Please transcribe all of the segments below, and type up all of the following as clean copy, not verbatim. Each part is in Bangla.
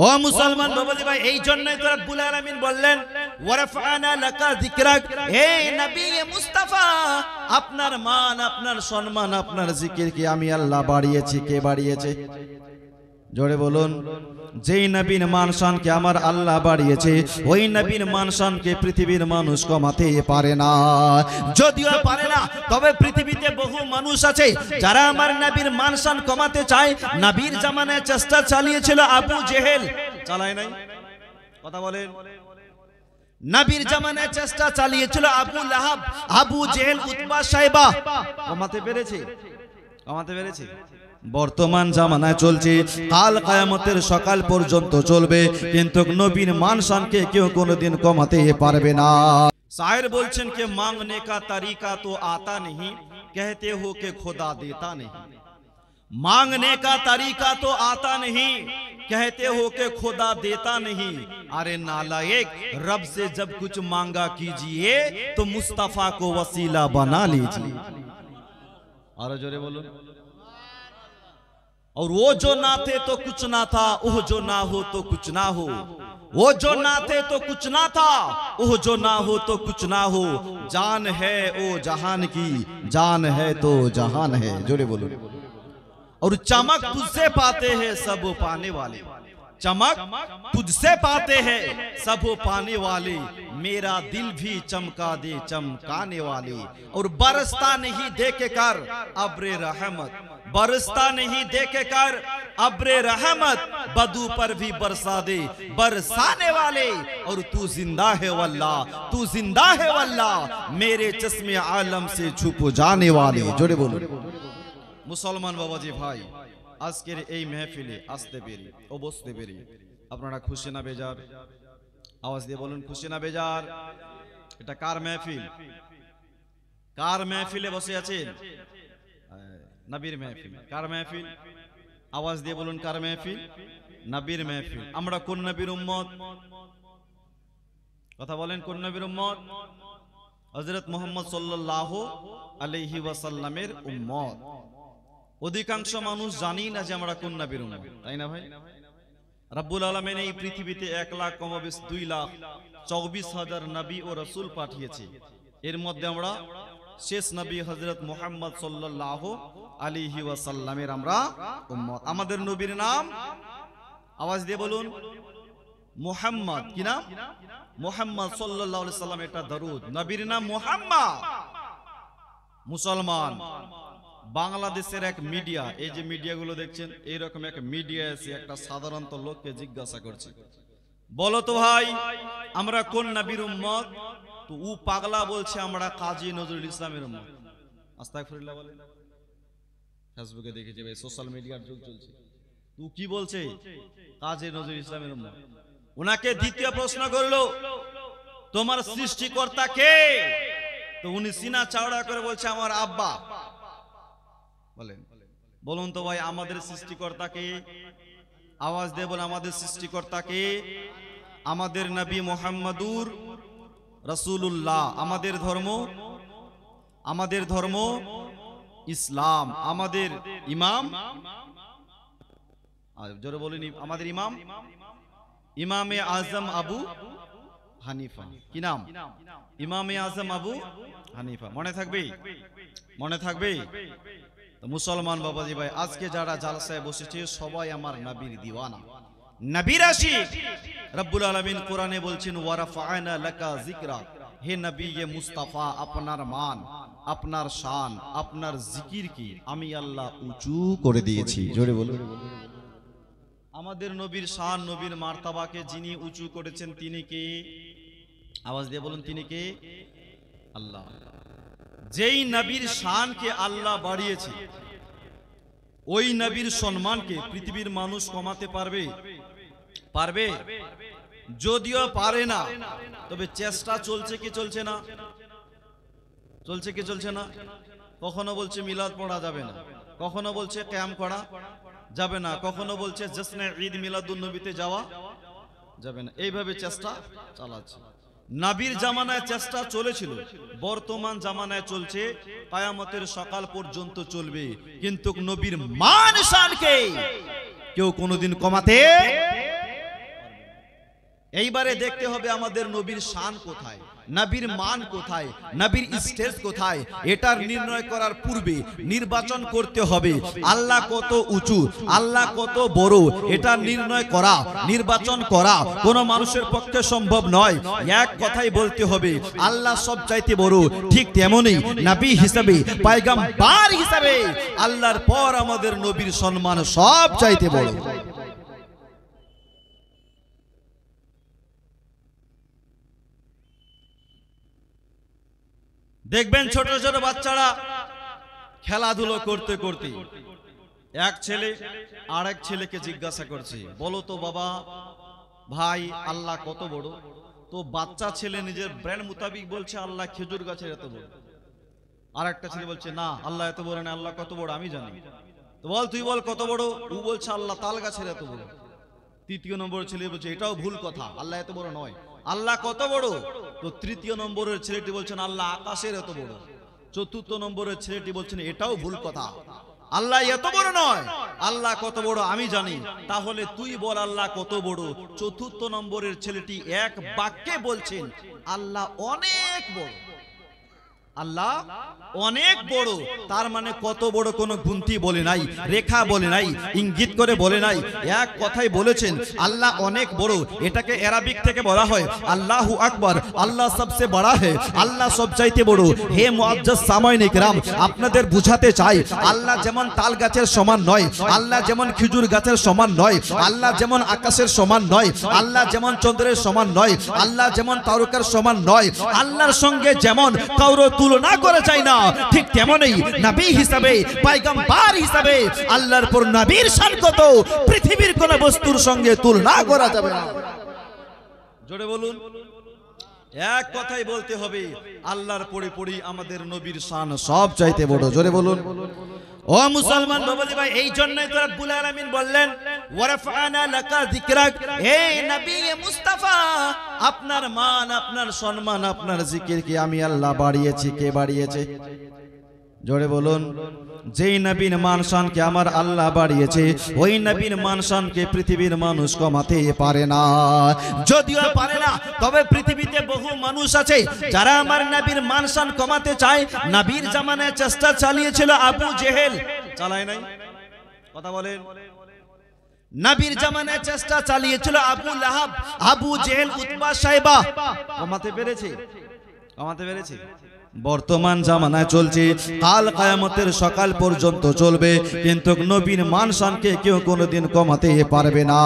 ও মুসলমান বাবাজি ভাই, এই জন্যই তো রব্বুল আলামিন বললেন ওয়ারাফানা লাকা যিকরাক, হে নবী মুস্তাফা, আপনার মান, আপনার সম্মান, আপনার জিকিরকে আমি আল্লাহ বাড়িয়েছি। কে বাড়িয়েছে? জোরে বলুন। যেই নবীর মান শানকে আমার আল্লাহ বাড়িয়েছে, ওই নবীর মান শানকে পৃথিবীর মানুষ কমাতে পারে না। যদিও পারে না, তবে পৃথিবীতে বহু মানুষ আছে যারা আমার নবীর মান শান কমাতে চায়। নবীর জামানায় চেষ্টা চালিয়েছিল আবু জেহেল, চালায় নাই? কথা বলেন। নবীর জামানায় চেষ্টা চালিয়েছিল আবু লাহাব, আবু জেহেল, উতবা, সাইবা। কমাতে পেরেছে? কমাতে পেরেছে? বর্তমান জামানায় চলছে, কাল কিয়ামতের সকাল পর্যন্ত চলবে, কিন্তু নবীর মান শানকে কেউ কোনোদিন কমাতে পারবে না। শায়ের বলছেন कि मांगने का तरीका तो आता नहीं, कहते हो कि खुदा देता नहीं। मांगने का तरीका तो आता नहीं, कहते हो कि खुदा देता नहीं। अरे नालायक, रब से जब कुछ मांगा कीजिए तो मुस्तफा को वसीला बना लीजिए। और जोरे बोलो। और वो जो ना थे तो कुछ ना था, वो जो ना हो तो कुछ ना हो। वो जो ना थे तो कुछ ना था, वो जो ना हो तो कुछ ना हो। जान है ओ जहान की, जान है तो जहान है। जोरे बोलो। और चमक तुझसे पाते हैं सब पाने वाले, चमक तुझसे पाते हैं सब पाने वाले। मेरा दिल भी चमका दे चमकाने वाले। और बरसता नहीं देखे कर अब्रे रहमत, बरसता नहीं देखे कर अब्रे रहमत, बदू पर भी बरसा दे बरसाने वाले। और तू जिंदा है वल्लाह, तू जिंदा है वल्लाह, मेरे चश्मे आलम से छुप जाने वाले। जोड़े बोलो। মুসলমান বাবাজি ভাই, আজকের এই মেহফিলে আসতে পেরে ও বসতে পেরে আপনারা খুশি না বেজার? আওয়াজ দিয়ে বলুন, খুশি না বেজার? এটা কার মেহফিল? কার মেহফিলে বসে আছেন? নবীর মেহফিল। কার মেহফিল? আওয়াজ দিয়ে বলুন, কার মেহফিল? নবীর মেহফিল। আমরা কোন নবীর উম্মত? কথা বলেন, কোন নবীর উম্মত? হযরত মুহাম্মদ সাল্লাল্লাহু আলাইহি ওয়াসাল্লামের উম্মত। অধিকাংশ মানুষ জানি না যে আমরা কোন নবীর উম্মত, তাই না ভাই? রব্বুল আলামিন এই পৃথিবীতে 1,2,24,000 নবী ও রাসূল পাঠিয়েছে। এর মধ্যে আমরা শেষ নবী হযরত মুহাম্মদ সাল্লাল্লাহু আলাইহি ওয়াসাল্লামের আমরা উম্মত। আমাদের নবীর নাম, আওয়াজ দিয়ে বলুন, মুহাম্মদ। কি নাম? মুহাম্মদ সাল্লাল্লাহু আলাইহি সাল্লাম। এটা দরুদ। নবীর নাম মুহাম্মদ। মুসলমান, বাংলাদেশের এক মিডিয়া, এই যে মিডিয়াগুলো দেখছেন, এইরকম এক মিডিয়া এসে একটা সাধারণত লোককে জিজ্ঞাসা করছে, বলো তো ভাই আমরা কোন নবীর উম্মত? তো ও পাগলা বলছে আমরা কাজী নজরুল ইসলামের উম্মত। আস্তাগফিরুল্লাহ বলে। ফেসবুকে দেখেছি ভাই, সোশ্যাল মিডিয়ার যুগ চলছে। তো কি বলছে? কাজী নজরুল ইসলামের উম্মত। ওনাকে দ্বিতীয় প্রশ্ন করলো, তোমার সৃষ্টিকর্তা কে? তো উনি সিনা চাওড়া করে বলছে আমার আব্বা। বলেন, বলুন তো ভাই আমাদের সৃষ্টিকর্তা কে? আওয়াজ দিয়ে বলুন, আমাদের সৃষ্টিকর্তা কে? আমাদের নবী মুহাম্মদুর রাসূলুল্লাহ। আমাদের ধর্ম ইসলাম। আমাদের ইমাম, জোরে বলুন, আমাদের ইমাম ইমামে আজম আবু হানিফা। কি নাম? ইমামে আজম আবু হানিফা। মনে থাকবে? মনে থাকবে? তো মুসলমান বাবাজি ভাই, আজকে যারা জালসায় বসেছে সবাই আমার নবীর দিওয়ানা, নবীর আশিক। রব্বুল আলামিন কোরআনে বলছেন ওয়ারাফা'না লাকা যিকরাক, হে নবী মুস্তাফা, আপনার মান, আপনার শান, আপনার জিকিরকে আমি আল্লাহ উঁচু করে দিয়েছি। জোরে বলুন। আমাদের নবীর শান, নবীর মার্তাবাকে যিনি উঁচু করেছেন তিনি কে? আওয়াজ দিয়ে বলুন, তিনি কে? আল্লাহ। যেই নবীর শানকে আল্লাহ বাড়িয়েছে, ওই নবীর সম্মানকে পৃথিবীর মানুষ কমাতে পারবে? পারবে? যদিও পারে না, তবে চেষ্টা চলছে কি চলছে না? চলছে কি চলছে না? কখনো বলছে মিলাদ পড়া যাবে না, কখনো বলছে কিয়াম করা যাবে না, কখনো বলছে জশ্নে ঈদ মিলাদুন নবীতে যাওয়া যাবে না। এইভাবে চেষ্টা চালাচ্ছে। নবীর জামানায় চেষ্টা চলেছিল, বর্তমান জামানায় চলছে, কিয়ামতের সকাল পর্যন্ত চলবে। কিন্তু নবীর মান শানকে কেউ কোনোদিন কমাতে এইবারে দেখতে হবে আমাদের নবীর শান কোথায়, নবীর মান কোথায়, নবীর স্টেজ কোথায়। এটার নির্ণয় করার পূর্বে নির্বাচন করতে হবে আল্লাহ কত উঁচু, আল্লাহ কত বড়। এটা নির্ণয় করা, নির্বাচন করা কোনো মানুষের পক্ষে সম্ভব নয়। এক কথাই বলতে হবে আল্লাহ সবচাইতে বড়। ঠিক তেমনি নবী হিসাবে, পয়গম্বর হিসাবে আল্লাহর পর আমাদের নবীর সম্মান সবচাইতে বড়। দেখবেন ছোট ছোট বাচ্চারা খেলাধুলো করতে করতে এক ছেলে আরেক ছেলেকে জিজ্ঞাসা করছে, বলো তো বাবা ভাই আল্লাহ কত বড়? তো বাচ্চা ছেলে নিজের ব্রেন মোতাবিক বলছে আল্লাহ খেজুর গাছের এত বড়। আর একটা ছেলে বলছে না আল্লাহ এত বড় না, আল্লাহ কত বড় আমি জানি। তো বল তুই বল কত বড়? ও বলছে আল্লাহ তাল গাছের এত বড়। তৃতীয় নম্বর ছেলে বলছে এটাও ভুল কথা, আল্লাহ এত বড় নয়, আল্লাহ কত বড়? তো তৃতীয় নম্বরের ছেলেটি বলছেন আল্লাহ আকাশের এত বড়। চতুর্থ নম্বরের ছেলেটি বলছেন এটাও ভুল কথা, আল্লাহ এত বড় নয়, আল্লাহ কত বড় আমি জানি। তাহলে তুই বল আল্লাহ কত বড়? চতুর্থ নম্বরের ছেলেটি এক বাক্যে বলছেন আল্লাহ অনেক বড়, আল্লাহ অনেক বড়। তার মানে কত বড় কোনো গুনতি বলে নাই, রেখা বলে নাই, ইঙ্গিত করে বলে নাই, এক কথাই বলেছেন আল্লাহ অনেক বড়। এটাকে আরবিক থেকে বলা হয় আল্লাহু আকবার, আল্লাহ সবচেয়ে বড় है, আল্লাহ সবচাইতে বড়। হে মুআজ্জাজ সামাইন ইকরাম, আপনাদের বুঝাতে চাই আল্লাহ যেমন তাল গাছের সমান নয়, আল্লাহ যেমন খেজুর গাছের সমান নয়, আল্লাহ যেমন আকাশের সমান নয়, আল্লাহ যেমন চন্দ্রের সমান নয়, আল্লাহ যেমন তারকার সমান নয়, আল্লাহর সঙ্গে যেমন কারো তুলনা করা যায় না, ঠিক তেমনই নবী হিসাবে, পয়গম্বর হিসাবে আল্লাহর পর নবীর শান কত পৃথিবীর কোন বস্তুর সঙ্গে তুলনা করা যাবে না। জোরে বলুন, এক কথাই বলতে হবে আল্লাহর পরে পড়ি আমাদের নবীর শান সব চাইতে বড়। জোরে বলুন। ও মুসলমান বাবাজি ভাই, এই জন্যই তো রব্বুল আলামিন বললেন ওয়ারাফানা লাকা যিকরাক, হে নবী মুস্তাফা আপনার মান, আপনার সম্মান, আপনার জিকিরকে আমি আল্লাহ বাড়িয়েছি। কে বাড়িয়েছে? জোরে বলুন। যেই নবীর মান শানকে আমার আল্লাহ বাড়িয়েছে, ওই নবীর মান শানকে পৃথিবীর মানুষ কমাতে পারে না। যদিও পারে না, তবে পৃথিবীতে বহু মানুষ আছে যারা আমার নবীর মান শান কমাতে চায়। নবীর জামানায় চেষ্টা চালিয়েছিল আবু জেহেল, চালায় নাই? কথা বলেন। নবীর জামানায় চেষ্টা চালিয়েছিল আবু লাহাব, আবু জেহেল, উতবা, সাইবা। কমাতে পেরেছে? কমাতে পেরেছে? বর্তমান জামানায় চলছে, কাল কিয়ামতের সকাল পর্যন্ত চলবে, কিন্তু নবীর মান শানকে কেউ কোনোদিন কমাতে পারবে না।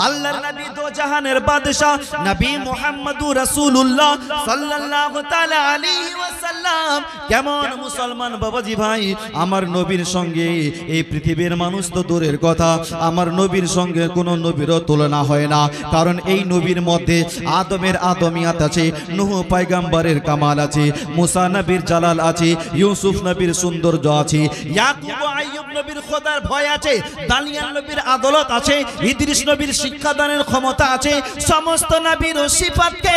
আল্লাহর নবী দো জাহানের বাদশা নবী মুহাম্মদুর রাসূলুল্লাহ সাল্লাল্লাহু তাআলা আলাইহি ওয়াসাল্লাম কেমন মুসলমান বাবাজি ভাই, আমার নবীর সঙ্গে এই পৃথিবীর মানুষ তো দূরের কথা, আমার নবীর সঙ্গে কোনো নবীরও তুলনা হয় না। কারণ এই নবীর মধ্যে আদমের আদমিয়াত আছে, নূহ পয়গম্বরের কামাল আছে, মুসা নবীর জালাল আছে, ইউসুফ নবীর সৌন্দর্য আছে, ইয়াকুব আইয়ুব নবীর খোদার ভয় আছে, দানিয়েল নবীর আদালত আছে, ইদ্রিস নবীর শিক্ষাদানের ক্ষমতা আছে। সমস্ত নবীর সিফাতকে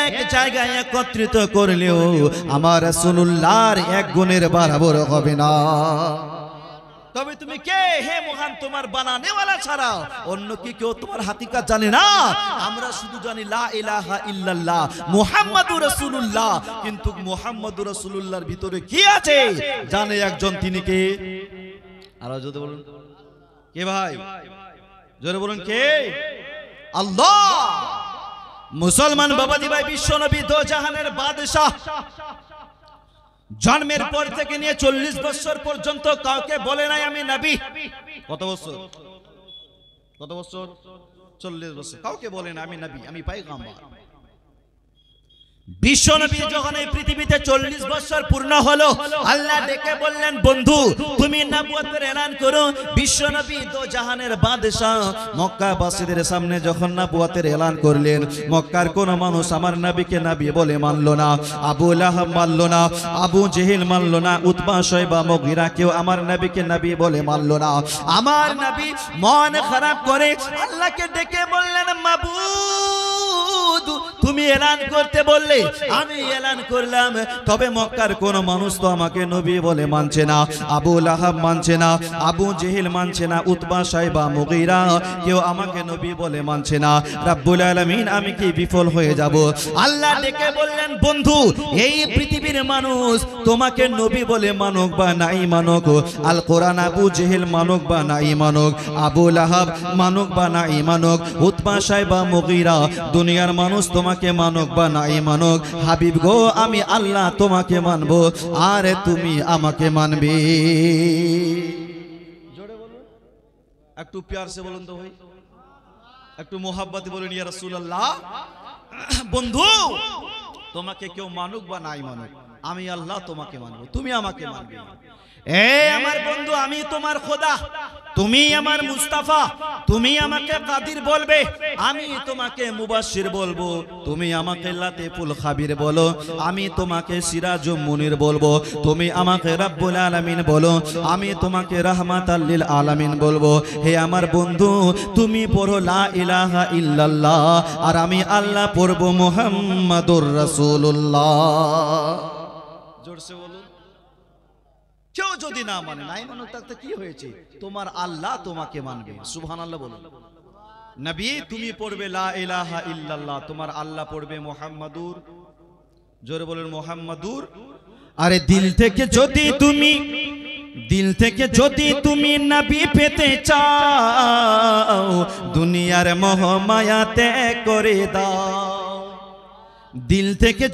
এক জায়গায় একত্রিত করলেও আমার রাসূলুল্লাহর এক গুণের বরাবর হবে না। তবে তুমি কে হে মহান? তোমার বানানেওয়ালা ছাড়া অন্য কি কেউ তোমার হাকিকত জানে না? আমরা শুধু জানি লা ইলাহা ইল্লাল্লাহ মুহাম্মাদুর রাসূলুল্লাহ, কিন্তু মুহাম্মাদুর রাসূলুল্লাহর ভিতরে কি আছে জানে একজন, তিনি কে? আর যদি বলুন কে ভাই, জোরে বলুন কে? আল্লাহ। মুসলমান বাবাজি ভাই, বিশ্ব নবী দো জাহানের বাদশা জন্মের পর থেকে নিয়ে 40 বছর পর্যন্ত কাউকে বলে নাই আমি নবী। কত বছর? কত বছর? 40 বছর। কাউকে বলে না আমি নবী, আমি পয়গম্বর। বিশ্ব নবী যখন এই পৃথিবীতে 40 বছর পূর্ণ হলো, আল্লাহ ডেকে বললেন বন্ধু তুমি নবুয়তের এলান করো। বিশ্ব নবী দো জাহানের বাদশা মক্কাবাসীদের সামনে যখন নবুয়তের এলান করলেন, মক্কার কোন মানুষ আমার নবীকে নবী বলে মানলো না। আবু লাহাব মানলো না, আবু জেহেল মানলো না, উতবা, শয়বা, মুগীরা কেউ আমার নবীকে নবী বলে মানলো না। আমার নবী মন খারাপ করে আল্লাহকে ডেকে বললেন মাবুদ তুমি এলান করতে বললে আমি এলান করলাম, তবে মক্কার কোন মানুষ তো আমাকে নবী বলে মানছে না। আবু লাহাব মানছে না, আবু জেহেল মানছে না, উতবা সাইবা মুগীরা কেউ আমাকে নবী বলে মানছে না। রব্বুল আলামিন আমি কি বিফল হয়ে যাব? আল্লাহ ডেকে বললেন, বন্ধু এই পৃথিবীর মানুষ তোমাকে নবী বলে মানুক বা নাই মানুক, আল কোরআন আবু জেহেল মানুক বা নাই মানুক, আবু লাহাব মানুক বা নাই মানুক, উতবা সাইবা মুগীরা দুনিয়ার মানুষ তোমাকে মানুক বা নাই মানুক, হাবিব গো আমি আল্লাহ তোমাকে মানব আর তুমি আমাকে মানবে। জোরে বলুন, একটু প্যার সে বলুন তো ভাই, একটু মোহাব্বতে বলুন ইয়া রাসূলুল্লাহ। বন্ধু তোমাকে কেউ মানুক বা নাই মানুক, আমি আল্লাহ তোমাকে মানব, তুমি আমাকে মানবে। এ আমার বন্ধু, আমি তোমার খোদা, তুমি আমার মুস্তাফা, তুমি আমাকে কাদির বলবে, আমি তোমাকে মুবাশশির বলবো, তুমি আমাকে লাতিফুল খাবির বলো, আমি তোমাকে সিরাজুম মুনির বলবো, তুমি আমাকে রব্বুল আলামিন বলো, আমি তোমাকে রাহমাতাল লিল আলামিন বলবো। হে আমার বন্ধু, তুমি পড়ো লা ইলাহা ইল্লাল্লাহ আর আমি আল্লাহ পড়বো মুহাম্মাদুর রাসূলুল্লাহ। জোরসে বলুন। কেউ যদি না মানে নাই মানুক তাতে কি হয়েছে? তোমার আল্লাহ তোমাকে মানবে। সুবহানাল্লাহ বলুন। নবী তুমি পড়বে লা ইলাহা ইল্লাল্লাহ, তোমার আল্লাহ পড়বে মুহাম্মাদুর, জোরে বলুন মুহাম্মাদুর। আরে দিল থেকে যদি তুমি নবী পেতে চাও, দুনিয়ার মোহ মায়া ত্যাগ করে দাও। দিল থেকে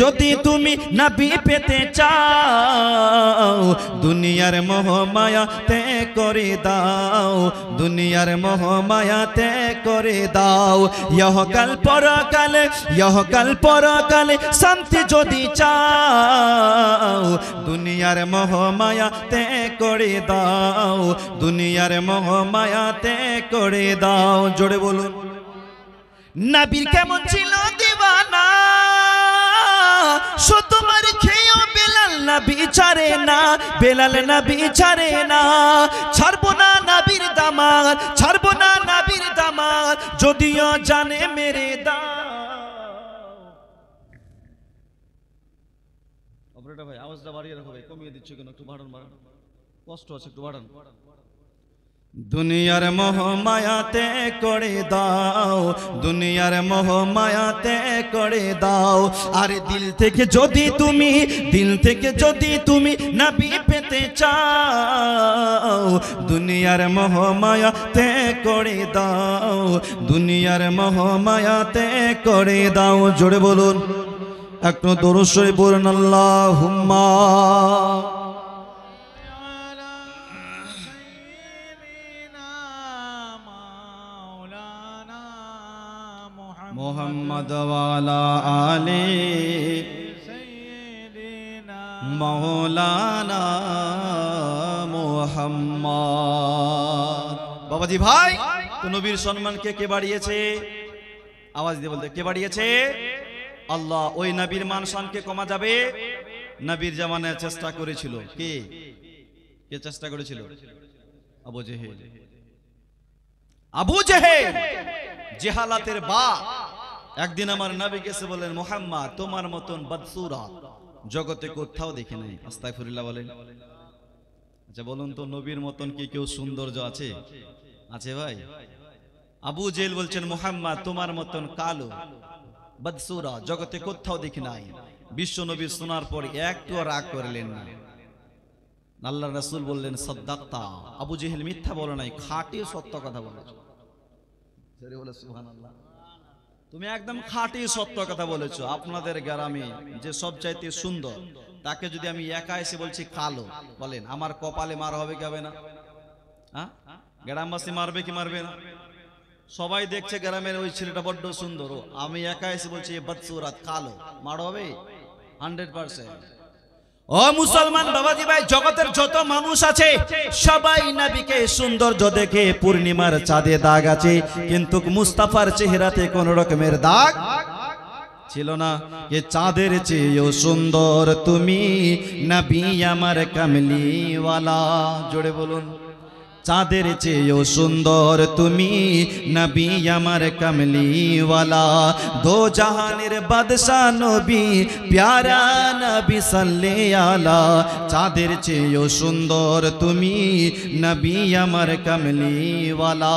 যদি তুমি নবী পেতে চাও, দুনিয়ার মোহ মায়া ত্যাগ করে দাও, দুনিয়ার মোহ মায়া ত্যাগ করে দাও। ইহকাল পরকালে শান্তি যদি চাও, দুনিয়ার মোহ মায়া ত্যাগ করে দাও, দুনিয়ার মোহ মায়া ত্যাগ করে দাও। জোরে বলুন। নবীর কেমন ছিল দিওয়ানা, তোমার খেয়েও বেলাল নবী ছাড়ে না, বেলাল নবী ছাড়ে না। ছাড়বো না নবীর দামাত, ছাড়বো না নবীর দামাত, যদিও জানে মেরে অপারেটর ভাই আওয়াজটা বাড়িয়ে রাখো ভাই, কমিয়ে দিচ্ছ কেন? একটু বাড়ান, কষ্ট আছে, একটু বাড়ান। দুনিয়ার মোহ মায়াতে করে দাও, দুনিয়ার মোহ মায়াতে করে দাও। আর দিল থেকে যদি তুমি নবী পেতে চাও, দুনিয়ার মোহ মায়াতে করে দাও, দুনিয়ার মোহ মায়াতে করে দাও। জোরে বলুন, একটু দরুদ শরীফ পড়ুন। আল্লাহুম্মা মুহাম্মদ ওয়ালা আলি মাওলানা মুহাম্মদ। বাবাজি ভাই, তো নবীর সম্মানকে কে বাড়িয়েছে? আওয়াজ দিয়ে বলতে, কে বাড়িয়েছে? আল্লাহ। ওই নবীর মান সম্মানকে কমা যাবে? নবীর জামানায় চেষ্টা করেছিল কে? কে চেষ্টা করেছিল? আবু জেহেল। আবু জেহেল জেহালাতের বাপ। একদিন আমার নবীকে এসে বললেন, মুহাম্মদ তোমার মতন বদসুরত জগতে কোথাও দেখি নাই। আস্তাগফিরুল্লাহ বলেন। আচ্ছা বলুন তো, নবীর মতন কি কেউ সৌন্দর্য আছে? আছে ভাই? আবু জেহেল বলছেন, মুহাম্মদ তোমার মতন কালো বদসুরা জগতে কোথাও দেখি নাই। বিশ্ব নবী শোনার পর একটু রাগ করলেন না। আল্লাহর রাসূল বললেন, সাদ্দাক্তা, আবু জেহেল মিথ্যা বলে নাই, খাঁটি সত্য কথা বলেছো। জোরে বলে সুবহানাল্লাহ। তুমি একদম খাঁটি সত্য কথা বলেছো। আপনাদের গ্রামে যে সবচাইতে সুন্দর, তাকে যদি আমি একা এসে বলছি কালো, বলেন আমার কপালে মার হবে কি হবে না? হ্যাঁ, গ্রামবাসী মারবে কি মারবে না? সবাই দেখছে গ্রামের ওই ছেলেটা বড্ড সুন্দর, আমি একা এসে বলছি বদসুরত কালো, মার হবে 100%। ও মুসলমান বাবাজি ভাই, জগতের যত মানুষ আছে সবাই নবীকে সৌন্দর্য দেখে পূর্ণিমার চাঁদে দাগ আছে, কিন্তু মুস্তাফার চেহারাতে কোন রকমের দাগ ছিল না। কে চাঁদের চেয়েও সুন্দর তুমি, নবী আমার কামলিওয়ালা। জোরে বলুন, চাঁদের চেয়েও সুন্দর তুমি নবী আমার কমলিওয়ালা দো জাহানের বাদশা নবী প্যারা নবী সাল্লাল্লাহু আলা চাঁদের চেয়েও সুন্দর তুমি নবী আমার কমলিওয়ালা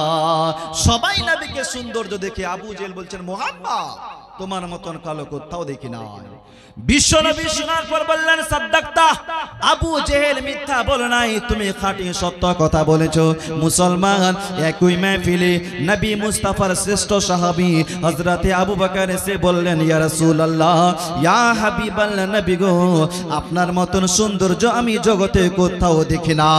সবাই নবীকে সৌন্দর্য দেখে আবু জেহেল বলছেন মুহাম্মদ তোমার মতন কালো কোথাও দেখি না বিশ্ব নবী শোনার পর বললেন সাদ্দাক্তা আবু জেহেল মিথ্যা বলে নাই তুমি খাঁটি সত্য কথা বলেছো মুসলমান একই মাহফিলে নবী মুস্তাফার শ্রেষ্ঠ সাহাবী হযরতে আবু বকর এসে বললেন ইয়া রাসূলুল্লাহ ইয়া হাবিবাল্লাহ নবী গো আপনার মতন সৌন্দর্য আমি জগতে কোথাও দেখি না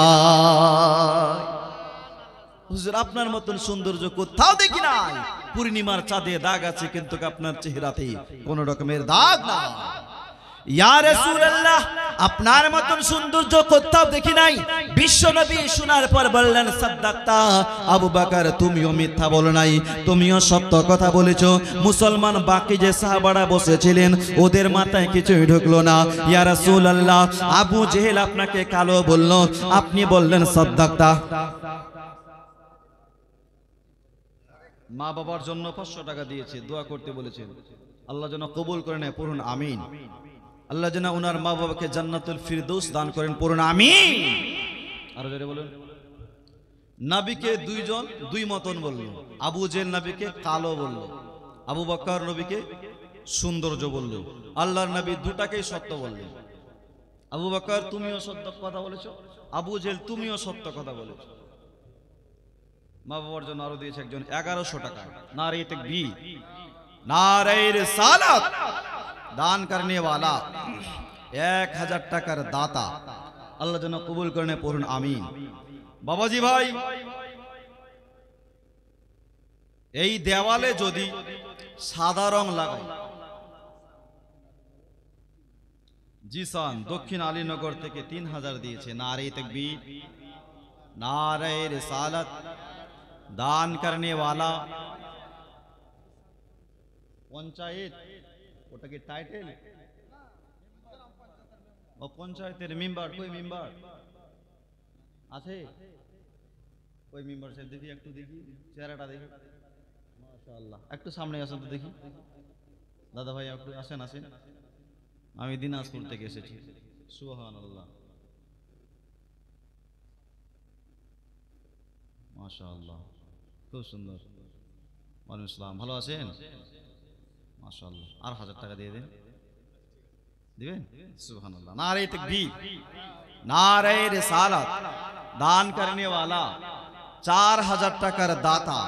হুজুর আপনার মতন সৌন্দর্য কোথাও দেখি নাই পূর্ণিমার চাঁদে দাগ আছে কিন্তু আপনার চেহারাতে কোন রকমের দাগ না ইয়া রাসূলুল্লাহ আপনার মতন সৌন্দর্য কোথাও দেখি নাই বিশ্ব নবী শোনার পর বললেন সাদ্দাক্তা আবু বকর তুমিও মিথ্যা বলো নাই তুমিও সত্য কথা বলেছো মুসলমান বাকি যে সাহাবারা বসেছিলেন ওদের মাথায় কিছুই ঢুকলো না ইয়া রাসূলুল্লাহ আবু জেহেল আপনাকে কালো বলল আপনি বললেন সাদ্দাক্তা মা বাবার জন্য 500 টাকা দিয়েছে দোয়া করতে বলেছেন আল্লাহ যেন কবুল করে নেয় পড়ুন আমিন আল্লাহ যেন ওনার মা বাবাকে জান্নাতুল ফিরদৌস দান করেন পড়ুন আমিন আর জোরে বলুন নবীকে দুইজন দুই মতন বলল আবু জেহেল নবীকে কালো বলল আবু বকর নবীকে সৌন্দর্য বলল আল্লাহর নবী দুটাকেই সত্য বললেন আবু বকর তুমিও সত্য কথা বলেছো আবু জেহেল তুমিও সত্য কথা বলেছো মা বাবার জন্য আরো দিয়েছে একজন 1100 টাকা নারে তাকবীর নারে রিসালাত দান করনে वाला 1000 টাকার দাতা আল্লাহ যেন কবুল করে নেয় পড়ুন আমিন বাবাজি ভাই এই দেওয়ালে যদি সাদা রং লাগাই জিসান দক্ষিণ আলীনগর থেকে 3000 দিয়েছে নারে তাকবীর नारे रिसालत दान करने वाला पंचायत ওটা কি টাইটেল ও পঞ্চায়েতের মেম্বার কই মেম্বার আছে কই মেম্বার সাহেব দেখি একটু দেখি চেহারাটা দেখি মাশাআল্লাহ একটু সামনে আসুন তো দেখি দাদা ভাই একটু আসেন আসেন আমি দিনাজপুর থেকে এসেছি সুবহানাল্লাহ মাশাআল্লাহ খুব সুন্দর ওয়ালাইকুম আসসালাম ভালো আছেন মাশাআল্লাহ আর 1000 টাকা দিয়ে দেন দিবেন সুবহানাল্লাহ নারে তাকবীর নারে রিসালাত দান করনে वाला 4000 টাকার দাতা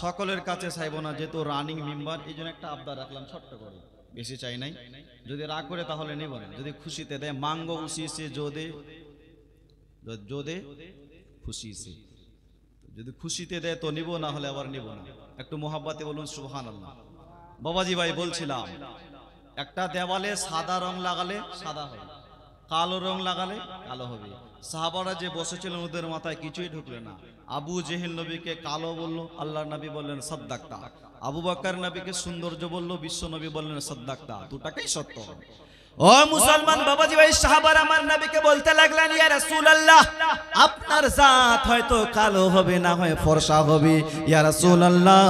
সকলের কাছে চাইবো না যেহেতু রানিং মেম্বার এইজন্য একটা আবদার রাখলাম ছোট্ট করে বেশি চাই নাই যদি রাগ করে তাহলে নেব না যদি খুশিতে দেয় মাঙ্গো উসি সে जो दे খুশি সে যদি খুশিতে দেয় তো নিব না হলে আবার নিব না একটু মোহাব্বতে বলুন সুবহানাল্লাহ বাবাজি ভাই বলছিলাম একটা দেওয়ালে সাদা রং লাগালে সাদা হবে কালো রং লাগালে কালো হবে সাহাবারা যে বসেছিলেন ওদের মাথায় কিছুই ঢুকলো না আবু জেহেল নবীকে কালো বললো আল্লাহর নবী বললেন সাদ্দাক্তা আবু বকর নবীকে সৌন্দর্য বললো বিশ্ব নবী বললেন সাদ্দাক্তা দুটাকেই সত্য ও মুসলমান বাবাজি ভাই সাহাবারা আমার নবীকে বলতে লাগলেন ইয়া রাসূলুল্লাহ আপনার জাত হয়তো কালো হবে না হয় ফর্সা হবে ইয়া রাসূলুল্লাহ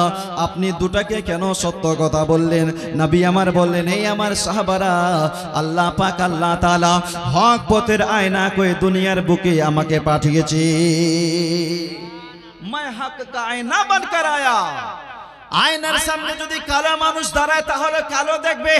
আপনি দুটাকে কেন সত্য কথা বললেন নবী আমার বললেন এই আমার সাহাবারা আল্লাহ পাক আল্লাহ তাআলা হক পথের আয়না কই দুনিয়ার বুকে আমাকে পাঠিয়েছে मैं हक का आईना बनकर आया আয়নার সামনে যদি কালো মানুষ দাঁড়ায় তাহলে কালো দেখবে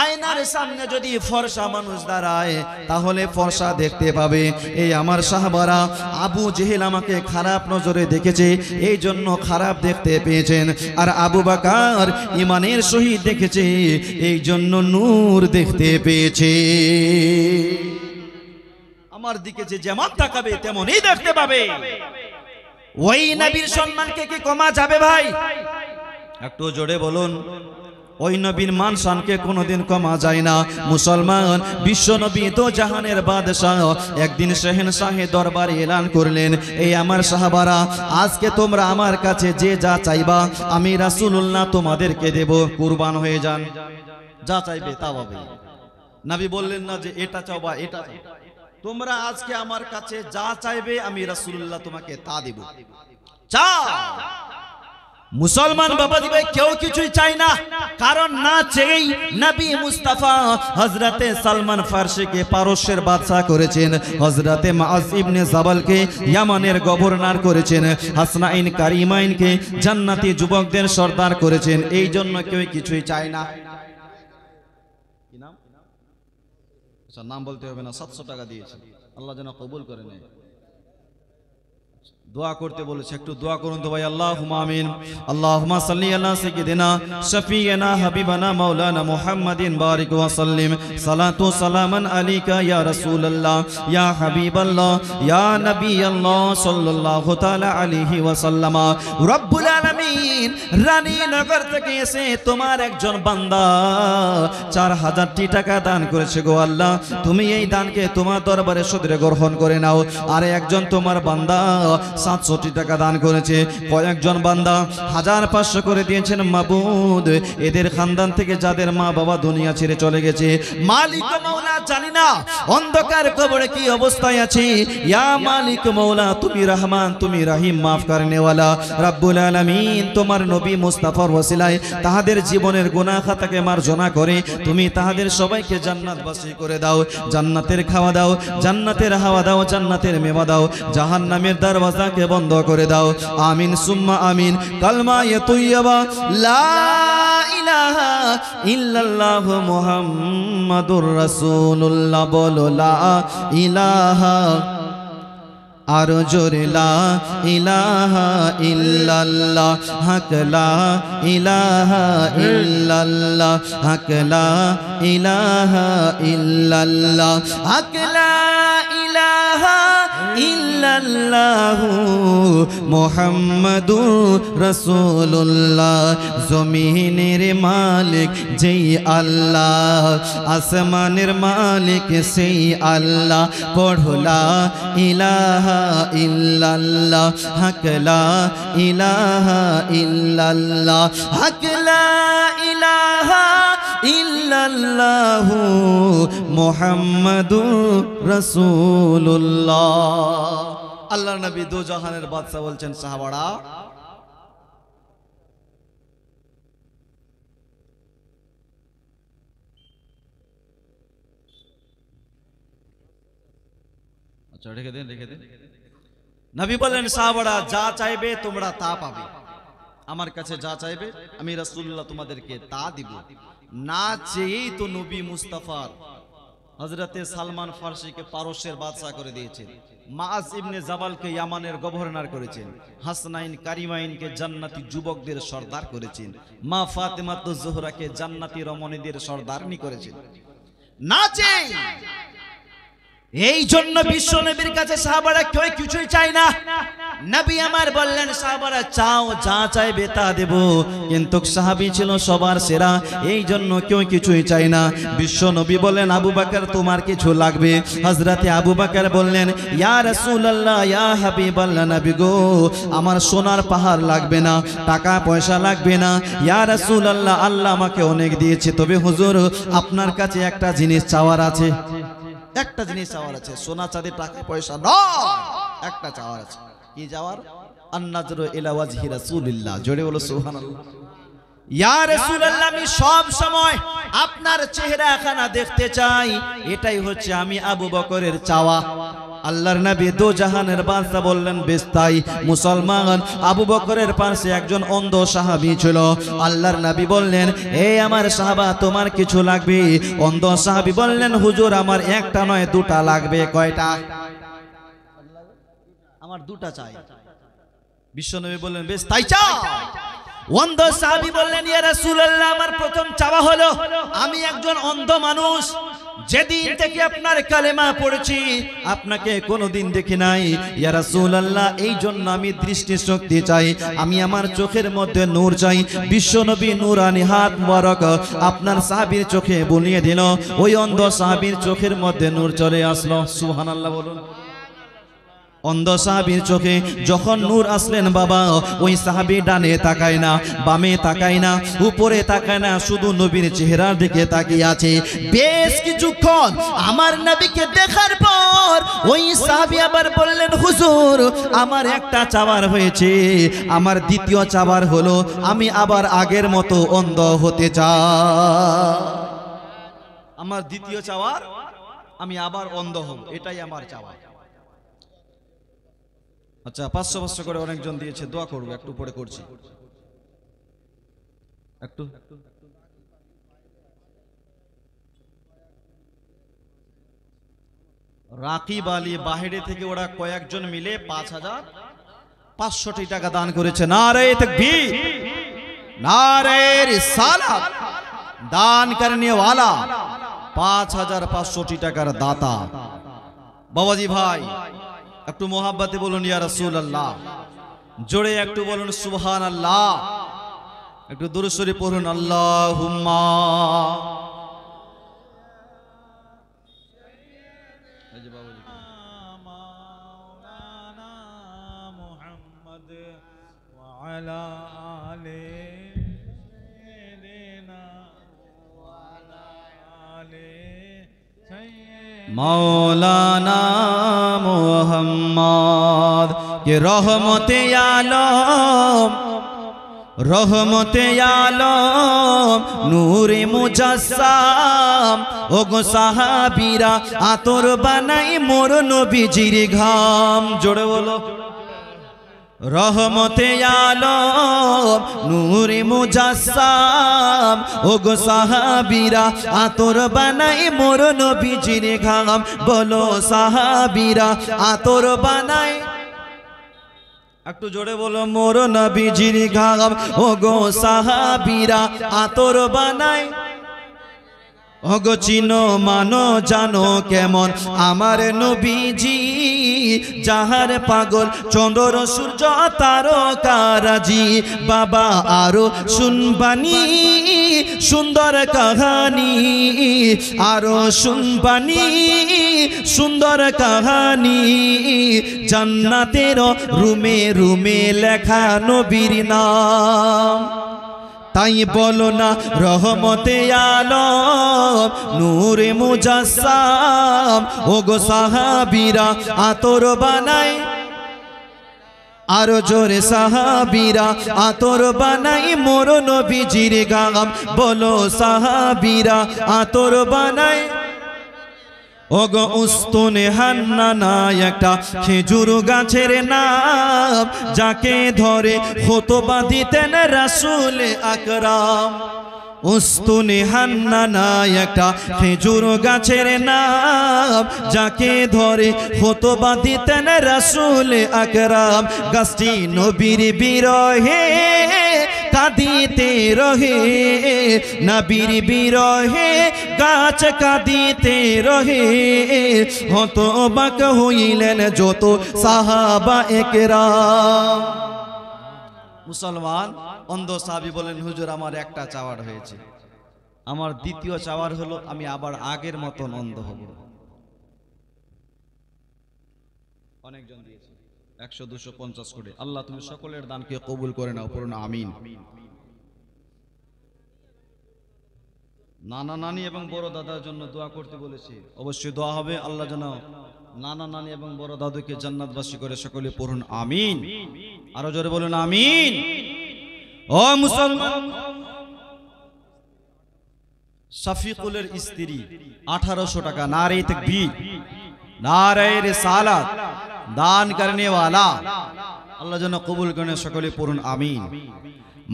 আয়নার সামনে যদি ফর্সা মানুষ দাঁড়ায় তাহলে ফর্সা দেখতে পাবে এই আমার সাহাবারা আবু জেহেল আমাকে খারাপ নজরে দেখেছে এই জন্য খারাপ দেখতে পেয়েছেন আর আবু বকর ঈমানের সহিত দেখেছে এই জন্য নূর দেখতে পেয়েছে আমার দিকে যে যেমন তাকাবে তেমনই দেখতে পাবে ওই নবীর সম্মানকে কি কমা যাবে ভাই একটু জোরে বলুন ওই নবীর মান শানকে কোনোদিন কমা যায় না মুসলমান বিশ্ব নবী তো জাহানের বাদশা একদিন শাহেনশাহে দরবারে এলান করলেন এই আমার সাহাবারা আজকে তোমরা আমার কাছে যে যা চাইবা আমি রাসূলুল্লাহ তোমাদেরকে দেব কুরবান হয়ে যান যা চাইবে তা পাবে নবী বললেন না যে এটা চাও বা এটা চাও তোমরা আজকে আমার কাছে যা চাইবে আমি রাসূলুল্লাহ তোমাকে তা দেব। চাও। মুসলমান বাবা দিবে কেউ কিছুই চাই না, কারণ না চেয়েই নবী মুস্তাফা হযরতে সালমান ফারসিকে পারস্যের বাদশা করেছেন, হযরতে মুআজ ইবনে জাবালকে ইয়ামানের গভর্নর করেছেন, হাসনাইন কারিমাইনকে জান্নাতি যুবকদের সর্দার করেছেন। এই জন্য কেউ কিছুই চায় না। কি নাম? আচ্ছা, নাম বলতে হবে না, 700 টাকা দিয়েছে, আল্লাহ যেন কবুল করে নেয়। দোয়া করতে বলেছে, একটু দোয়া করুন তো ভাই। আল্লাহুম্মা আমিন। আল্লাহুম্মা সাল্লি আলা সাইয়্যিদিনা শাফিয়ানা হাবিবানা মাওলানা মুহাম্মাদিন বারিক ওয়া সাল্লিম। সালাতু সালামান আলাইকা ইয়া রাসূলুল্লাহ ইয়া হাবিবাল্লাহ ইয়া নবিয়াল্লাহ সাল্লাল্লাহু তাআলা আলাইহি ওয়া সাল্লামা। রব্বুল আলামিন রানীনগর থেকে এসে তোমার একজন বান্দা 4000টি টাকা দান করেছে গো আল্লাহ, তুমি এই দানকে তোমার দরবারে সদরে গ্রহণ করে নাও। আর একজন তোমার বান্দা 700 টাকা দান করেছে, কয়েকজন বান্দা 1500 করে দিয়েছেন। মাবুদ, এদের খানদান থেকে যাদের মা বাবা দুনিয়া ছেড়ে চলে গেছে, মালিক মাওলা জানি না অন্ধকার কবরে কি অবস্থায় আছে। ইয়া মালিক মাওলা, তুমি রহমান, তুমি রহিম, মাফ করনে ওয়ালা। রব্বুল আলামিন, তোমার নবী মুস্তাফার ওসিলায় তাহাদের জীবনের গুনাহ খাতাকে মার্জনা করে তুমি তাহাদের সবাইকে জান্নাতবাসী করে দাও। জান্নাতের খাওয়া দাও, জান্নাতের হাওয়া দাও, জান্নাতের মেওয়া দাও, জাহান্নামের দরওয়াজা কে বন্ধ করে দাও। আমিন সুম্মা আমিন। কালমা তাইয়্যিবা লা ইলাহা ইল্লাল্লাহ মুহাম্মাদুর রাসূলুল্লাহ। বলো লা ইলাহা, আর জোরে লা ইলাহা ইল্লাল্লাহ, হক লা ইলাহা ইল্লাল্লাহ, হক লা ইলাহা ইল্লাল্লাহ, হক লা ইলাহা ইল্লাল্লাহু মুহাম্মাদুর রাসূলুল্লাহ। জমিনের মালিক যেই আল্লাহ, আসমানের মালিক সেই আল্লাহ। পড়ো লা ইলাহা ইল্লাল্লাহ, হক লা ইলাহা ইল্লাল্লাহ, হক লা ইলাহা ইল্লাল্লাহু মুহাম্মাদুর রাসূলুল্লাহ। আল্লাহর নবী দো জাহানের বাদশা বলছেন, সাহাবারা আচ্ছা রেখে দেন, রেখে দেন। নবী বলেন, সাহাবারা যা চাইবে তোমরা তা পাবে। আমার কাছে যা চাইবে আমি রাসূলুল্লাহ তোমাদেরকে তা দিব। না চেয়েই তো নবী মুস্তাফার হযরতে সালমান ফারসিকে পারস্যের বাদশা করে দিয়েছেন, মুআজ ইবনে জাবালকে ইয়ামানের গভর্নর করেছেন, হাসনাইন কারিমাইনকে জান্নাতি যুবকদের সর্দার করেছেন, মা ফাতেমাতুজ জোহরাকে জান্নাতি রমণীদের সর্দারনি করেছেন। না চেয়ে এই জন্য বিশ্ব নবীর কাছে সাহাবারা কেউ কিছুই চায় না। নবী আমার বললেন, সাহাবারা চাও, যা চাইবে তা দেব। কিন্তু সাহাবী ছিল সবার সেরা, এই জন্য কেউ কিছুই চায় না। বিশ্ব নবী বললেন, আবু বকর তোমার কিছু লাগবে? হযরতে আবু বকর বললেন, ইয়া রাসূলুল্লাহ ইয়া হাবিবাল্লাহ, নবী গো আমার সোনার পাহাড় লাগবে না, টাকা পয়সা লাগবে না। ইয়া রাসূলুল্লাহ, আল্লাহ আমাকে অনেক দিয়েছে, তবে হুজুর আপনার কাছে একটা জিনিস চাওয়ার আছে। একটা জিনিস চাওয়ার আছে, সোনা চাঁদি টাকা পয়সা নয়, একটা চাওয়ার আছে। কি চাওয়ার? আন-নাজরু ইলা ওয়াজহি রাসূলিল্লাহ। জোরে বলো সুবহানাল্লাহ। ইয়া রাসূলুল্লাহ, আমি সব সময় আপনার চেহারাখানা দেখতে চাই, এটাই হচ্ছে আমি আবু বকরের চাওয়া। আল্লাহর নবী দো জাহানের বাদশা বললেন, বেশ তাই। মুসলমান আবু বকরের পাশে একজন অন্ধ সাহাবী ছিল। আল্লাহর নবী বললেন, এই আমার সাহাবা তোমার কিছু লাগবে? অন্ধ সাহাবী বললেন, হুজুর আমার একটা নয় দুটা লাগবে। কয়টা? আমার দুটা চাই। বিশ্বনবী বললেন, বেশ তাই চাও। অন্ধ সাহাবী বললেন, ইয়া রাসূলুল্লাহ আমার প্রথম চাওয়া হলো, আমি একজন অন্ধ মানুষ, যেদিন থেকে আপনার কালেমা পড়েছি আপনাকে কোনোদিন দেখি নাই। ইয়া রাসূলুল্লাহ এই জন্য আমি দৃষ্টি শক্তি চাই, আমি আমার চোখের মধ্যে নূর চাই। বিশ্বনবী নূরানি হাত মোবারক আপনার সাহাবীর চোখে বুলিয়ে দিল, ওই অন্ধ সাহাবীর চোখের মধ্যে নূর চলে আসলো। সুবহানাল্লাহ বলুন। অন্ধ সাহাবীর চোখে যখন নূর আসলেন বাবা, ওই সাহাবী ডানে তাকায় না, বামে তাকায় না, উপরে তাকায় না, শুধু নবীর চেহারার দিকে তাকিয়ে আছে। বেশ কিছুক্ষণ আমার নবীকে দেখার পর ওই সাহাবী আবার বললেন, হুজুর আমার একটা চাওয়ার হয়েছে, আমার দ্বিতীয় চাওয়ার হলো আমি আবার আগের মতো অন্ধ হতে চাই। আমার দ্বিতীয় চাওয়ার আমি আবার অন্ধ হব, এটাই আমার চাওয়া। আচ্ছা 500 করে অনেকজন দিয়েছে, দোয়া করবো, একটু পরে করছি। একটু রাকিব আলী বাহিরে থেকে ওরা কয়েকজন মিলে 5500 টাকা দান করেছে। নারে তাকবীর, নারে রিসালাত। দান করনে वाला 5500 টাকার দাতা বাবাজি ভাই, একটু মোহাব্বতে বলুন ইয়া রাসূলুল্লাহ, জোরে একটু বলুন সুবহানাল্লাহ, একটু দুরূদ শরীফ পড়ুন আল্লাহুম্মা। এই যে বাবাজি মাওলানা মুহাম্মদ ওয়া আলা আলি সাইয়্যিদিনা ওয়া আলা আলি मौलाना मोहम्मद के रहमते आलम, रहमते आलम नूरे मुजस्सम, ओगो साहाबीरा आतोर बनाई मोर नबीजिर घाम। जोड़े बोलो रहमते आलम नूरे मुजस्सम, ओगो साहाबीरा आतोर बनाई मोर नबीजिर घाम। बोलो साहाबीरा आतोर बनाई, একটু জোরে বলো মোর নবীজির ঘাম। ওগো সাহাবীরা আতর বানাই, ওগো চিনো মানো জানো কেমন আমার নবীজি, যাহার পাগল চন্দ্র সূর্য তারকারাজি। বাবা আরো শুনবানি সুন্দর কাহানি, আরো শুনবানি সুন্দর কাহানি, জান্নাতের রুমে রুমে লেখা নবীর নাম। তাই বলো না রহমতে আলম নূরে মুজস্সম, ওগো সাহাবীরা আতর বানাই, আরো জোরে সাহাবীরা আতর বানাই মোর নবীজির ঘাম। বলো সাহাবীরা আতর বানাই, ওগো উস্তুনে হান্নানা একটা খেজুর গাছের নাম, যাকে ধরে খুতবা দিতেন রাসূল আকরাম। উস্তুনে হান্নানা একটা খেজুর গাছের নাম, যাকে ধরে খুতবা দিতেন রাসূল আকরাম। গাছটি নবীর বিরহে কাঁদিতে রহে, নবীর বিরহে গাছ কাঁদিতে রহে। হতবাক হইলেন যত সাহাবা একরাম। মুসলমান অন্ধ সাহাবী বলেন, হুজুর আমার একটা চাওয়ার হয়েছে, আমার দ্বিতীয় চাওয়ার হলো আমি আবার আগের মতন অন্ধ হব। অনেকজন দিয়েছে 100 200 50 করে। আল্লাহ তুমি সকলের দানকে কবুল করে নাও, পড়ুন আমিন। নানা নানি এবং বড় দাদার জন্য দোয়া করতে বলেছি, অবশ্যই দোয়া হবে। আল্লাহ যেন নানা নানি এবং বড় দাদুকে জান্নাতবাসী করে, সকলে পড়ুন আমিন। আরো জোরে বলুন আমিন। ও মুসলমান, শফিকুলের স্ত্রী 1800 টাকা, নারে তাকবীর, নারে রিসালাত, দান করনে वाला আল্লাহ যেন কবুল করেন, সকলে পড়ুন আমিন।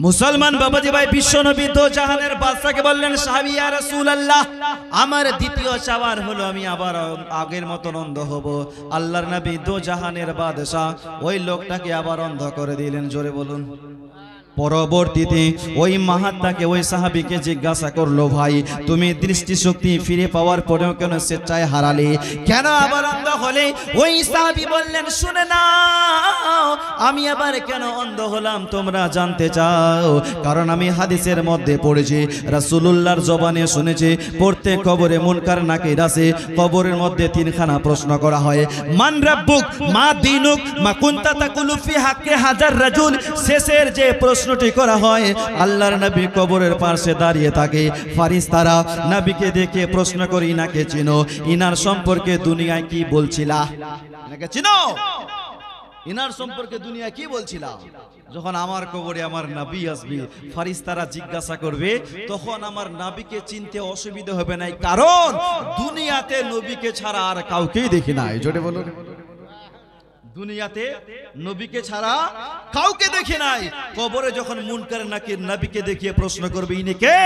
মুসলমান বাবাজি ভাই, বিশ্ব নবী দো জাহানের বাদশাকে বললেন, সাহাবী ইয়া রাসূলুল্লাহ আমার দ্বিতীয় চাওয়ার হলো আমি আবার আগের মতন অন্ধ হব। আল্লাহর নবী দো জাহানের বাদশা ওই লোকটাকে আবার অন্ধ করে দিলেন। জোরে বলুন পরবর্তীতে ওই মাহাত্মাকে ওই সাহাবীকে জিজ্ঞাসা করলো, ভাই তুমি দৃষ্টিশক্তি ফিরে পাওয়ার পরেও কেন স্বেচ্ছায় হারালে, কেন আবার অন্ধ হলে? ওই সাহাবী বললেন, শুনে নাও, আমি আবার কেন অন্ধ হলাম তোমরা জানতে চাও? কারণ আমি হাদিসের মধ্যে পড়েছি, রাসূলুল্লাহর জবানে শুনেছি, প্রত্যেক কবরে মুনকার নাকির আছে। কবরের মধ্যে তিনখানা প্রশ্ন করা হয়, মান রাব্বুক, মা দীনুক, মা কুনতা তাকুলু ফি হাক্কি হাজার রাজুল। শেষের যে প্রশ্নটি করা হয়, আল্লাহর নবী কবরের পাশে দাঁড়িয়ে থাকে, ফারিস্তারা নবীকে দেখে প্রশ্ন করে, ইনাকে চিনো? ইনার সম্পর্কে দুনিয়ায় কি বলছিলা? ইনাকে চিনো? ইনার সম্পর্কে দুনিয়া কি বলছিলা? যখন আমার কবরে আমার নবী আসবে, ফারিস্তারা জিজ্ঞাসা করবে, তখন আমার নবীকে চিনতে অসুবিধা হবে না, কারণ দুনিয়াতে নবীকে ছাড়া আর কাউকেই দেখি নাই। জোরে বলুন, দুনিয়াতে নবীকে ছাড়া কাউকে দেখি নাই। কবরে যখন মুনকার নাকির নবীকে দেখিয়ে প্রশ্ন করবে, ইনি কে?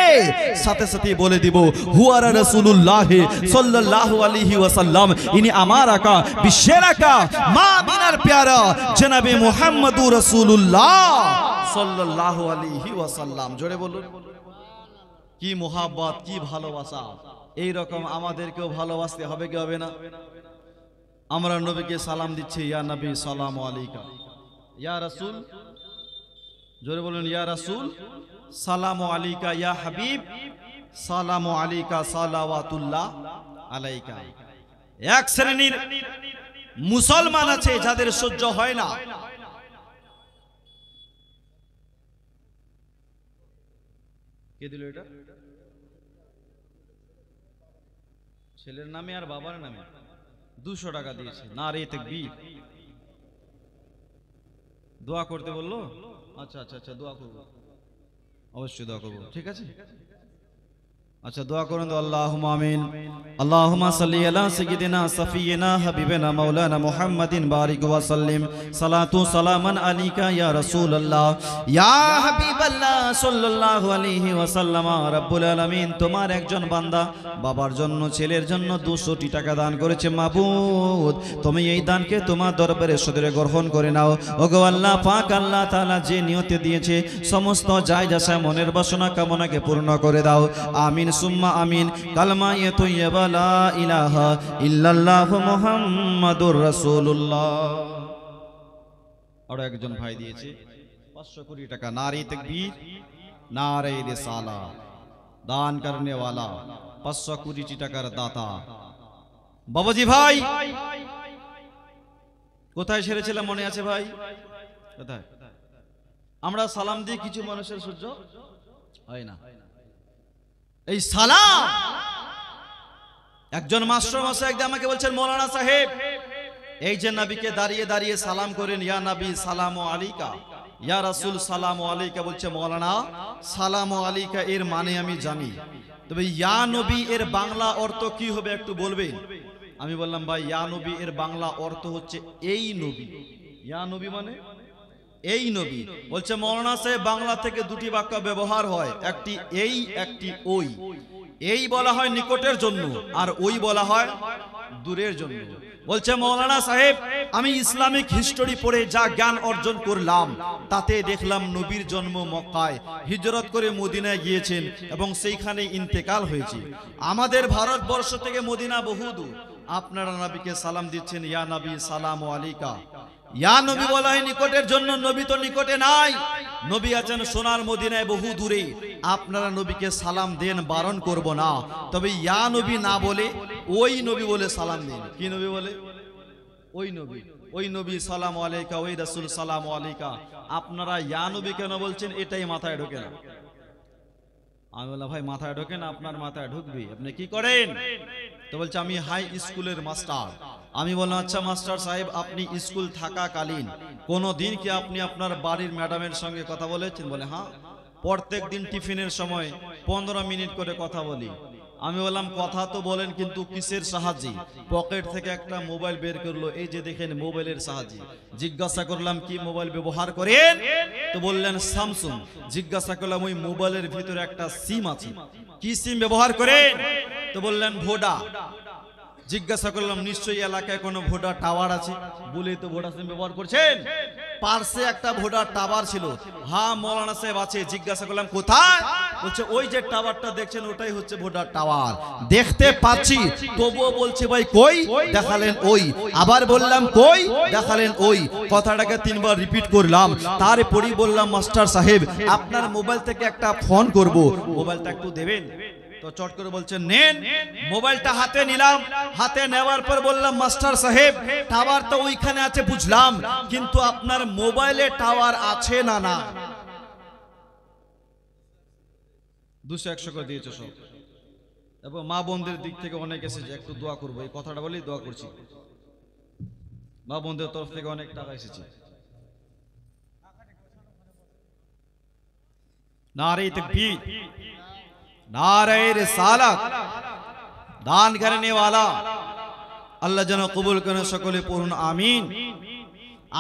সাথে সাথে বলে দিব, হুয়া রাসূলুল্লাহ সাল্লাল্লাহু আলাইহি ওয়াসাল্লাম, ইনি আমার আকা, বিশ্বের আকা, মা মিনার প্যারা জনাবে মুহাম্মদুর রাসূলুল্লাহ সাল্লাল্লাহু আলাইহি ওয়াসাল্লাম। জোরে বলুন, কি মোহাব্বত, কি ভালোবাসা! এই রকম আমাদেরকেও ভালোবাসতে হবে কি হবে না? আমরা নবীকে সালাম দিচ্ছি, ইয়া নবী সালামু আলাইকা, ইয়া রাসূল, জোরে বলুন, ইয়া রাসূল সালামু আলাইকা, ইয়া হাবিব সালামু আলাইকা, সালাওয়াতুল্লাহ আলাইকা। এক শ্রেণীর মুসলমান আছে যাদের সহ্য হয় না। কে দিল এটা? ছেলের নামে আর বাবার নামে 200 টাকা দিয়েছে। নারে তাকবীর। দোয়া করতে বললো। আচ্ছা আচ্ছা আচ্ছা, দোয়া করব, অবশ্যই দোয়া করব, ঠিক আছে। আচ্ছা দোয়া করুন তো, আল্লাহুম্মা আমিন। আল্লাহুম্মা সাল্লি আলা সাইয়্যিদিনা সাফিয়িনা হাবিবিনা মাওলানা মুহাম্মাদিন বারিক ওয়া সাল্লিম, সালাতু সালামান আলাইকা ইয়া রাসূলুল্লাহ ইয়া হাবিবাল্লাহ সাল্লাল্লাহু আলাইহি ওয়া সাল্লাম। রব্বুল আলামিন তোমার একজন বান্দা বাবার জন্য ছেলের জন্য 200 টাকা দান করেছে। মাবুদ তুমি এই দানকে তোমার দরবারে সদরে গ্রহণ করে নাও। ওগো আল্লাহ পাক, আল্লাহ তাআলা যে নিয়তে দিয়েছে সমস্ত জায়েজ আশা মনের বাসনা কামনাকে পূর্ণ করে দাও। আমিন সুম্মা আমিন। কালমা তাইয়্যিবা লা ইলাহা ইল্লাল্লাহু মুহাম্মাদুর রাসূলুল্লাহ। আর একজন ভাই দিয়েছে 500 কোটি টাকা। নারে তাকবীর, নারে রিসালাত। দান করনে वाला 500 কোটি টাকার দাতা বাবাজি ভাই। কোথায় ছেড়েছিলাম মনে আছে ভাই? কোথায়? আমরা সালাম দিয়ে কিছু মানুষের সহ্য হয় না। এই সালাম, একজন মাস্টার মশাই একদিন আমাকে বলছেন, মৌলানা সাহেব এই যে নবীকে দাঁড়িয়ে দাঁড়িয়ে সালাম করেন, ইয়া নবী সালামু আলাইকা, ইয়া রাসূল সালামু আলাইকা, বলছে মৌলানা সালামু আলাইকা এর মানে আমি জানি, তবে ইয়া নবী এর বাংলা অর্থ কি হবে একটু বলবেন? আমি বললাম ভাই ইয়া নবী এর বাংলা অর্থ হচ্ছে এই নবী। ইয়া নবী মানে এই নবী। বলছে মৌলানা সাহেব বাংলা থেকে দুটি বাক্য ব্যবহার হয়, একটি এই, একটি ওই। এই বলা হয় নিকটের জন্য, আর ওই বলা হয় দূরের জন্য। বলছে মৌলানা সাহেব আমি ইসলামিক হিস্টোরি পড়ে যা জ্ঞান অর্জন করলাম তাতে দেখলাম নবীর জন্ম মক্কায়, হিজরত করে মদিনায় গিয়েছেন এবং সেইখানে ইন্তেকাল হয়েছে। আমাদের ভারতবর্ষ থেকে মদিনা বহুদূর, আপনারা নবীকে সালাম দিচ্ছেন ইয়া নবী সালামু আলাইকা। ইয়া নবী বলা হয় নিকটের জন্য, নবী তো নিকটে নাই, নবী আছেন সোনার মদিনায় বহু দূরে। আপনারা নবীকে সালাম দেন, বারণ করব না, তবে ইয়া নবী না বলে ওই নবী বলে সালাম দিন। কি নবী বলে? ওই নবী। ওই নবী সালামু আলাইকা, ওই রাসূল সালামু আলাইকা। আপনারা ইয়া নবী কেন বলছেন এটাই মাথায় ঢোকে না। আমি বললাম ভাই মাথায় ঢোকে না, আপনার মাথায় ঢুকবে, আপনি কি করেন? তো বলছে আমি হাই স্কুলের মাস্টার। আমি বললাম আচ্ছা মাস্টার সাহেব আপনি স্কুল থাকাকালীন কোনো দিন কি আপনি আপনার বাড়ির ম্যাডামের সঙ্গে কথা বলেছেন? বলে হ্যাঁ, প্রত্যেক দিন টিফিনের সময় 15 মিনিট করে কথা বলি। আমি বললাম কথা তো বলেন কিন্তু কিসের সাহায্যে? পকেট থেকে একটা মোবাইল বের করলো, এই যে দেখেন মোবাইলের সাহায্যে। জিজ্ঞাসা করলাম কি মোবাইল ব্যবহার করেন? তো বললেন স্যামসাং। জিজ্ঞাসা করলাম ওই মোবাইলের ভিতরে একটা সিম আছে, কি সিম ব্যবহার করেন? তো বললেন ভোডা। জিজ্ঞাসা করলাম নিশ্চয়ই এলাকায় কোনো ভোডা টাওয়ার আছে, বলেই তো ভোডা সিম ব্যবহার করছেন। পার্শ্বে একটা ভোডা টাওয়ার ছিল। হ্যাঁ মৌলানা সাহেব আছে। জিজ্ঞাসা করলাম কোথায়? বলছে ওই যে টাওয়ারটা দেখছেন ওটাই হচ্ছে ভোডা টাওয়ার। দেখতে পাচ্ছি, তবুও বলছে ভাই কই? দেখালেন ওই। আবার বললাম কই? দেখালেন ওই। কথাটাকে 3 বার রিপিট করলাম। তারপরেই বললাম মাস্টার সাহেব আপনার মোবাইল থেকে একটা ফোন করব, মোবাইলটা একটু দেবেন? তো চট করে বলছেন নেন। মোবাইলটা হাতে নিলাম। হাতে নেওয়ার পর বললাম মাস্টার সাহেব টাওয়ার তো ওইখানে আছে বুঝলাম, কিন্তু আপনার মোবাইলে টাওয়ার আছে না? না 200-100 করে দিয়েছে সব। এবং মা বোনদের দিক থেকে অনেক এসেছে, একটু দোয়া করবো। এই কথাটা বলেই দোয়া করছি। মা বোনদের তরফ থেকে অনেক টাকা এসেছে। নারে তাকবীর, नारे रिसालत, दान करने वाला আল্লাহ যেন কবুল করেন, সকলে পড়ুন আমিন।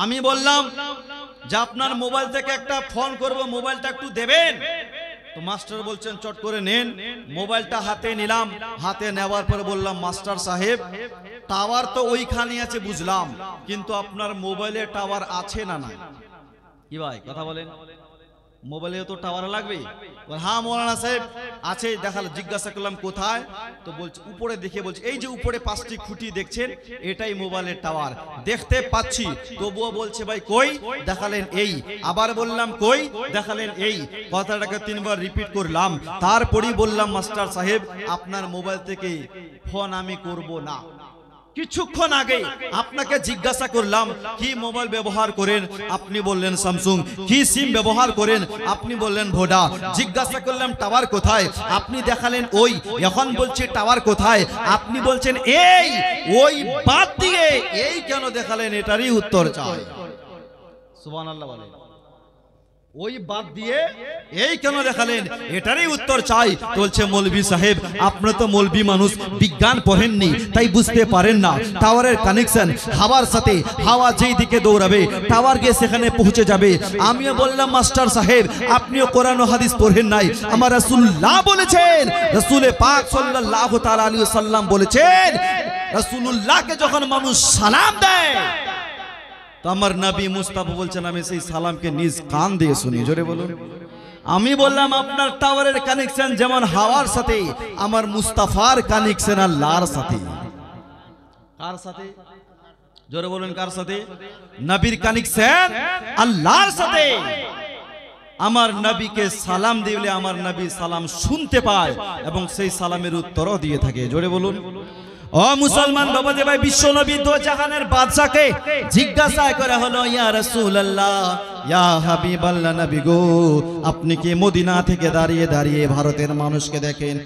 আমি বললাম যে আপনার মোবাইল থেকে একটা ফোন করব, মোবাইলটা একটু দেবেন? তো মাস্টার বলছেন চট করে নেন। মোবাইলটা হাতে নিলাম। হাতে নেওয়ার পর বললাম মাস্টার সাহেব টাওয়ার তো ওইখানে আছে বুঝলাম, কিন্তু আপনার মোবাইলে টাওয়ার আছে না? না কি ভাই কথা বলেন, মোবাইলে তো টাওয়ার লাগবে। হ্যাঁ মৌলানা সাহেব আছে। দেখাল। জিজ্ঞাসা করলাম কোথায়? তো বলছে উপরে। দেখে বলছে এই যে উপরে 5টি খুঁটি দেখছেন এটাই মোবাইলের টাওয়ার। দেখতে পাচ্ছি, তবুও বলছে ভাই কই? দেখালেন এই। আবার বললাম কই? দেখালেন এই। কথাটাকে 3 বার রিপিট করলাম। তারপরেই বললাম মাস্টার সাহেব আপনার মোবাইল থেকে ফোন আমি করব না। কিছুক্ষণ আগে আপনাকে জিজ্ঞাসা করলাম কি মোবাইল ব্যবহার করেন, আপনি বললেন স্যামসাং। কি সিম ব্যবহার করেন, আপনি বললেন ভোডা। জিজ্ঞাসা করলাম টাওয়ার কোথায়, আপনি দেখালেন ওই। এখন বলছি টাওয়ার কোথায়, আপনি বলছেন এই। ওই বাদ দিয়ে এই কেন দেখালেন, এটারই উত্তর চাই। সুবহানাল্লাহ বলেন। ওই বাদ দিয়ে এই কেন দেখালেন, এটারই উত্তর চাই। বলছে মৌলভী সাহেব আপনি তো মৌলভী মানুষ, বিজ্ঞান পড়েননি তাই বুঝতে পারেন না। টাওয়ারের কানেকশন হাওয়ার সাথে, হাওয়া যেই দিকে দৌড়াবে টাওয়ার গিয়ে সেখানে পৌঁছে যাবে। আমিও বললাম মাস্টার সাহেব আপনিও কোরআন ও হাদিস পড়েন নাই। আমার রাসূলুল্লাহ বলেছেন, রাসূলে পাক সাল্লাল্লাহু তাআলা আলাইহি ওয়াসাল্লাম বলেছেন রাসূলুল্লাহকে যখন মানুষ সালাম দেয় তো আমার নবী মুস্তাফা বলছেন আমি সেই সালামকে নিজ কান দিয়ে শুনি। জোরে বলুন। আমি বললাম আপনার টাওয়ারের কানেকশন যেমন হাওয়ার সাথে, আমার মুস্তাফার কানেকশন আল্লাহর সাথে। কার সাথে? জোরে বলুন কার সাথে? নবীর কানেকশন আল্লাহর সাথে। আমার নবীকে সালাম দিলে আমার নবী সালাম শুনতে পায় এবং সেই সালামের উত্তরও দিয়ে থাকে। জোরে বলুন। ও মুসলমান বাবা যে ভাই, বিশ্ব নবী দো জাহানের বাদশাকে জিজ্ঞাসা করা হলো ইয়া রাসূলুল্লাহ ইয়া হাবিবাল্লাহ নবী গো আপনি কি মদিনা থেকে দাঁড়িয়ে দাঁড়িয়ে ভারতের মানুষকে দেখেন?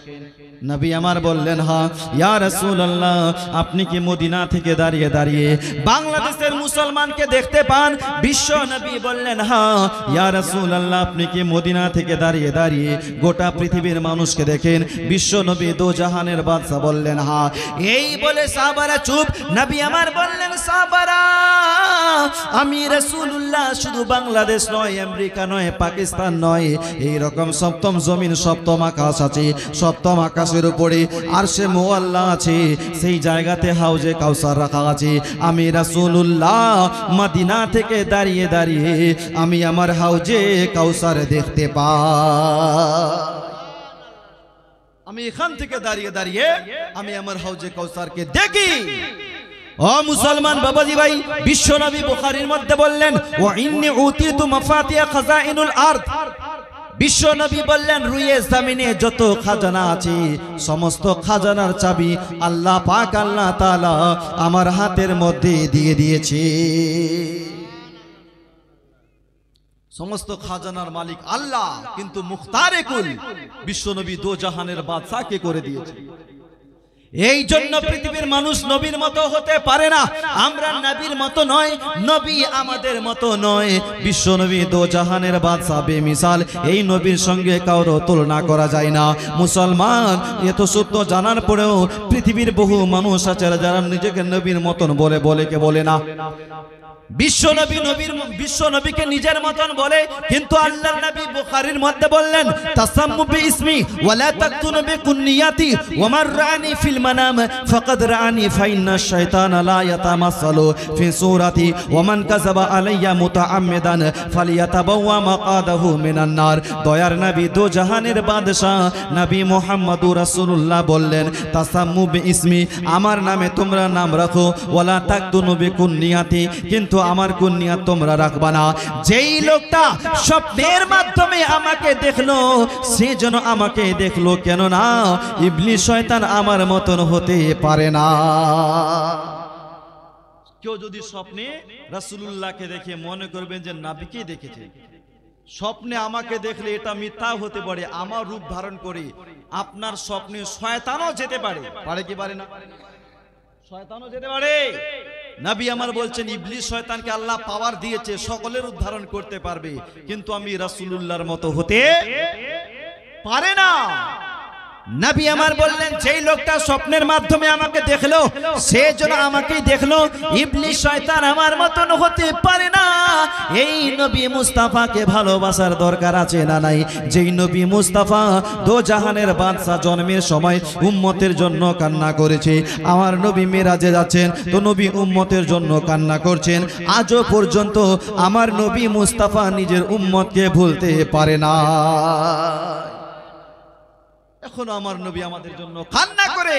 নবী আমার বললেন হ্যাঁ। ইয়া রাসূলুল্লাহ আপনি কি মদিনা থেকে দাঁড়িয়ে দাঁড়িয়ে বাংলাদেশের মুসলমানকে দেখতে পান? বিশ্ব নবী বললেন হ্যাঁ। ইয়া রাসূলুল্লাহ আপনি কি মদিনা থেকে দাঁড়িয়ে দাঁড়িয়ে গোটা পৃথিবীর মানুষকে দেখেন? বিশ্ব নবী দো জাহানের বাদশা বললেন হ্যাঁ। এই বলে সাহাবারা চুপ। নবী আমার বললেন সাহাবারা আমি রাসূলুল্লাহ শুধু বাংলাদেশ নয়, আমেরিকা নয়, পাকিস্তান নয়, এই রকম সপ্তম জমিন সপ্তম আকাশ আছে, সপ্তম আকাশের উপরে আরশে মুআল্লা আছে, সেই জায়গাতে হাউজে কাউসার রাখা আছে। আমি রাসূলুল্লাহ মদিনা থেকে দাঁড়িয়ে দাঁড়িয়ে আমি আমার হাউজে কাউসার দেখতে পাই। আমি এখান থেকে দাঁড়িয়ে দাঁড়িয়ে আমি আমার হাউজে কাউসারকে দেখি। ও মুসলমান বাবাজি ভাই, বিশ্ব নবী বুখারীর মধ্যে বললেন ওয়া ইন্নী উতিতু মাফাতিহা খাজাইনুল আরদ। বিশ্ব নবী বললেন রুয়ে জমিনে যত খাজানা আছে সমস্ত খাজানার চাবি আল্লাহ পাক আল্লাহ তাআলা আমার হাতের মধ্যে দিয়ে দিয়েছে। সমস্ত খাজানার মালিক আল্লাহ, কিন্তু মুখতারে কুল বিশ্ব নবী দো জাহানের বাদশা কে করে দিয়েছে। এই জন্য পৃথিবীর মানুষ নবীর মতো হতে পারে না। আমরা নবীর মতো নয়, নবী আমাদের মতো নয়। বিশ্ব নবী দো জাহানের বাদশা বেমিসাল, এই নবীর সঙ্গে কারো তুলনা করা যায় না। মুসলমান এত সত্য জানার পরেও পৃথিবীর বহু মানুষ আছে যারা নিজেকে নবীর মতন বলে কে বলে না। বিশ্ব নবীকে নিজের মতন বলে, কিন্তু আল্লাহর নবী বুখারীর মধ্যে বললেন তাসাম্মু বিইসমি ওয়ালা তাকতুনু বিকুনিয়াতি ওয়া মান রাআনি ফিল মানাম ফাকাদ রাআনি ফাইন্না শাইতানা লা ইয়াতামাসসালু ফি সূরাতি ওয়া মান কাযাবা আলাইয়া মুতাআম্মিদান ফালিয়াতাবাওয়া মাকাদাহু মিনান নার। দয়ার নবী দো জাহানের বাদশা নবী মুহাম্মদুর রাসূলুল্লাহ বললেন তাসাম্মু বিইসমি, আমার নামে তোমরা নাম রাখো, ওয়ালা তাকতুনু বিকুনিয়াতি, কিন্তু আমার কুনিয়াত তোমরা রাখবা না। যেই লোকটা স্বপ্নের মাধ্যমে আমাকে দেখলো সে যেন আমাকে দেখলো, কেন না ইবলিস শয়তান আমার মতন হতে পারে না। কেউ যদি স্বপ্নে রাসূলুল্লাহকে দেখে মনে করবেন যে নবীকে দেখেছে, স্বপ্নে আমাকে দেখলে এটা মিথ্যা হতে পারে, আমার রূপ ধারণ করে আপনার স্বপ্নে শয়তানও যেতে পারে, পারে কি পারে না? শয়তানও যেতে পারে। নবী আমার বলছেন ইবলিস শয়তানকে আল্লাহ পাওয়ার দিয়েছে, সকলের উদ্ধারণ করতে পারবে, কিন্তু আমি রাসূলুল্লাহর মতো হতে পারে না। নবী আমার বললেন যেই লোকটা স্বপ্নের মাধ্যমে আমাকে দেখলো সে যেন আমাকেই দেখলো, ইবলিস শয়তান আমার মতন হতে পারে না। এই নবী মুস্তাফাকে ভালোবাসার দরকার আছে না নাই? যেই নবী মুস্তাফা দো জাহানের বাদশা জন্মের সময় উম্মতের জন্য কান্না করেছে, আমার নবী মেরাজে যাচ্ছেন তো নবী উম্মতের জন্য কান্না করছেন, আজও পর্যন্ত আমার নবী মুস্তাফা নিজের উম্মতকে ভুলতে পারে না। এখনো আমার নবী আমাদের জন্য কান্না করে।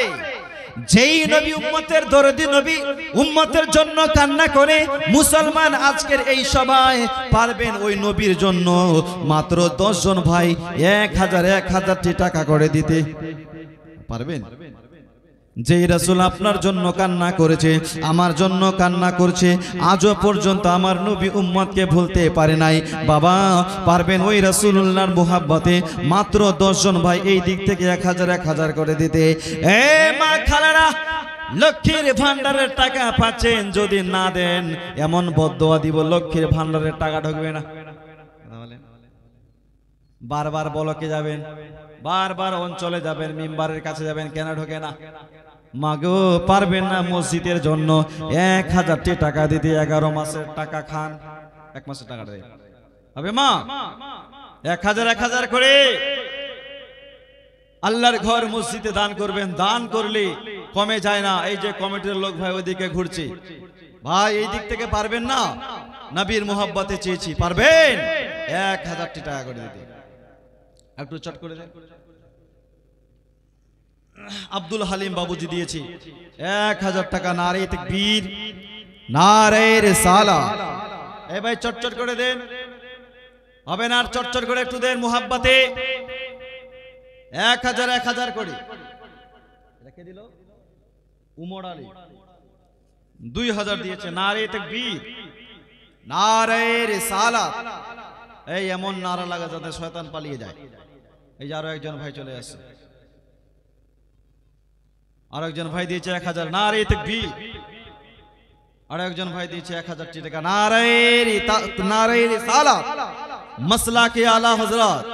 যেই নবী উম্মতের দরদি নবী উম্মতের জন্য কান্না করে, মুসলমান আজকের এই সবাই পারবেন ওই নবীর জন্য মাত্র 10 জন ভাই 1000 টাকা করে দিতে পারবেন? যেই রাসূল আপনার জন্য কান্না করেছে, আমার জন্য কান্না করছে, আজও পর্যন্ত আমার নবী উম্মতকে ভুলতে পারে নাই। বাবা পারবেন ওই রাসূলুল্লাহর মুহাব্বতে মাত্র 10 জন ভাই এই দিক থেকে 1000 করে দিতে? এ মা খালারা, লক্ষ্মীর ভান্ডারের টাকা পাচ্ছেন, যদি না দেন এমন বদদোয়া দিব লক্ষ্মীর ভান্ডারের টাকা ঢুকবে না। বারবার বলকে যাবেন, বারবার অঞ্চলে যাবেন, মিম্বারের কাছে যাবেন, কেন ঢোকে না? মাগো পারবেন না মসজিদের জন্য 1000 টাকা দিতে, 11 মাসের টাকা খান, 1 মাসের টাকা দেয় হবে মা 1000 করে আল্লাহর ঘর মসজিদে দান করবেন। দান করলে কমে যায় না। এই যে কমিটির লোক ভাই ওইদিকে ঘুরছে, ভাই এই দিক থেকে পারবেন না? নবীর মুহাব্বতে চেয়েছি, পারবেন 1000 টাকা করে দিতে? একটু চট করে দেন। আব্দুল হালিম বাবুজি দিয়েছি 1000 টাকা। নারে তাকবীর, নারে রিসালাত। এই ভাই চটচট করে দেন, হবে না? আর চটচট করে একটু দেন মুহাব্বতে। 1000 করে রেখে দিল উমর আলী 2000 দিয়েছে। নারে তাকবীর, নারে রিসালাত। এই এমন নারা লাগা যাতে শয়তান পালিয়ে যায়। এই যে আরো একজন ভাই চলে আসছে, আর একজন ভাই দিয়েছে 1000। নারে তাকবীর। আর একজন ভাই দিয়েছে 1000 টাকা। নারে রিসালাত, মাসলাকে আলা হযরত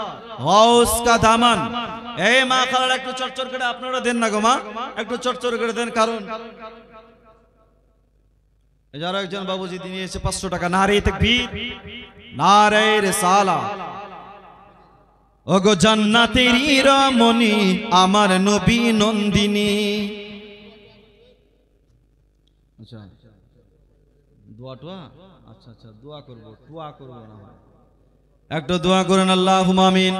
গাউস কা দামান। এই মা খালারা একটু চটচট করে আপনারা দেন না গো মা, একটু চটচট করে দেন, কারণ এই যে আরো একজন বাবুজি দিয়েছে 500 টাকা। নারে তাকবীর, নারে রিসালাত। ওগো জান্নাতেরই রমণী আমার নবী নন্দিনী। আচ্ছা দোয়া টোয়া, আচ্ছা আচ্ছা দোয়া করব, দোয়া করব না, একটু দোয়া করেন। আল্লাহুম্মা আমিন।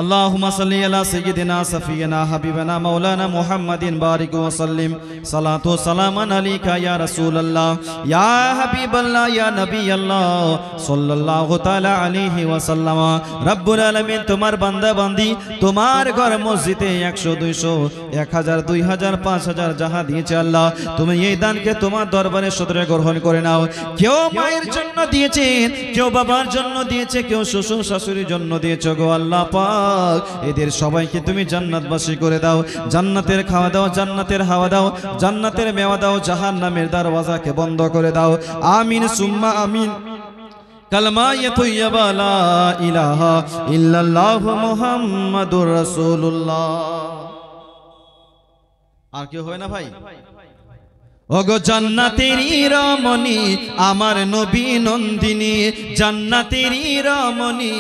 اللهم صل على سيدنا سفينا حبيبنا مولانا محمد بارك وسلم صلاة وسلام عليك يا رسول الله يا حبيب الله يا نبي الله صلى الله تعالى عليه وسلم। রব্বুল আলামিন তোমার বান্দা বান্দি তোমার ঘর মসজিদে 100 200 1000 2000 5000 যাহা দিয়েছে আল্লাহ, তুমি এই দানকে তোমার দরবারে সদরে গ্রহণ করে নাও। কেউ মায়ের জন্য দিয়েছেন, কেউ বাবার জন্য দিয়েছে, কেউ শ্বশুর শাশুড়ির জন্য দিয়েছে। গো আল্লাহ পাক এদের সবাইকে তুমি জান্নাতবাসী করে দাও, জান্নাতের খাওয়া দাও, জান্নাতের হাওয়া দাও, জান্নাতের মেওয়া দাও, জাহান্নামের দরওয়াজাকে বন্ধ করে দাও। আমিন সুম্মা আমিন। কালমা তাইয়্যিবা লা ইলাহা ইল্লাল্লাহু মুহাম্মাদুর রাসূলুল্লাহ। আর কেউ হয় না ভাই? ওগো জান্নাতেরই রমণী আমার নবী নন্দিনী, জান্নাতেরই রমণী